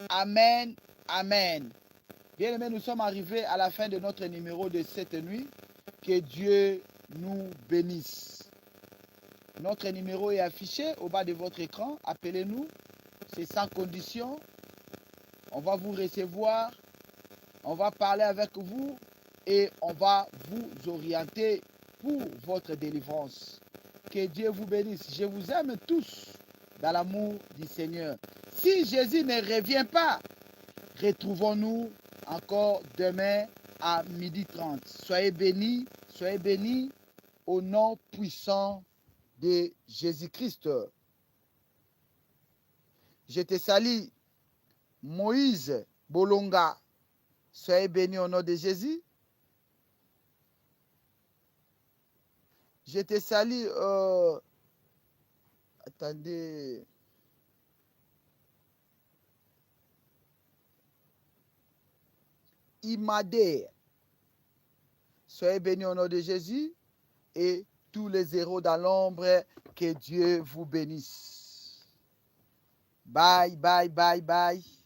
amen, amen. Bien-aimés, nous sommes arrivés à la fin de notre numéro de cette nuit. Que Dieu nous bénisse. Notre numéro est affiché au bas de votre écran. Appelez-nous. C'est sans condition. On va vous recevoir. On va parler avec vous. et on va vous orienter pour votre délivrance. Que Dieu vous bénisse. Je vous aime tous dans l'amour du Seigneur. Si Jésus ne revient pas, retrouvons-nous encore demain à 12h30. Soyez bénis au nom puissant de Jésus-Christ. Je te salue, Moïse Bolonga. Soyez béni au nom de Jésus. Je te salue, attendez. Imade. Soyez bénis au nom de Jésus et tous les héros dans l'ombre, que Dieu vous bénisse. Bye, bye, bye, bye.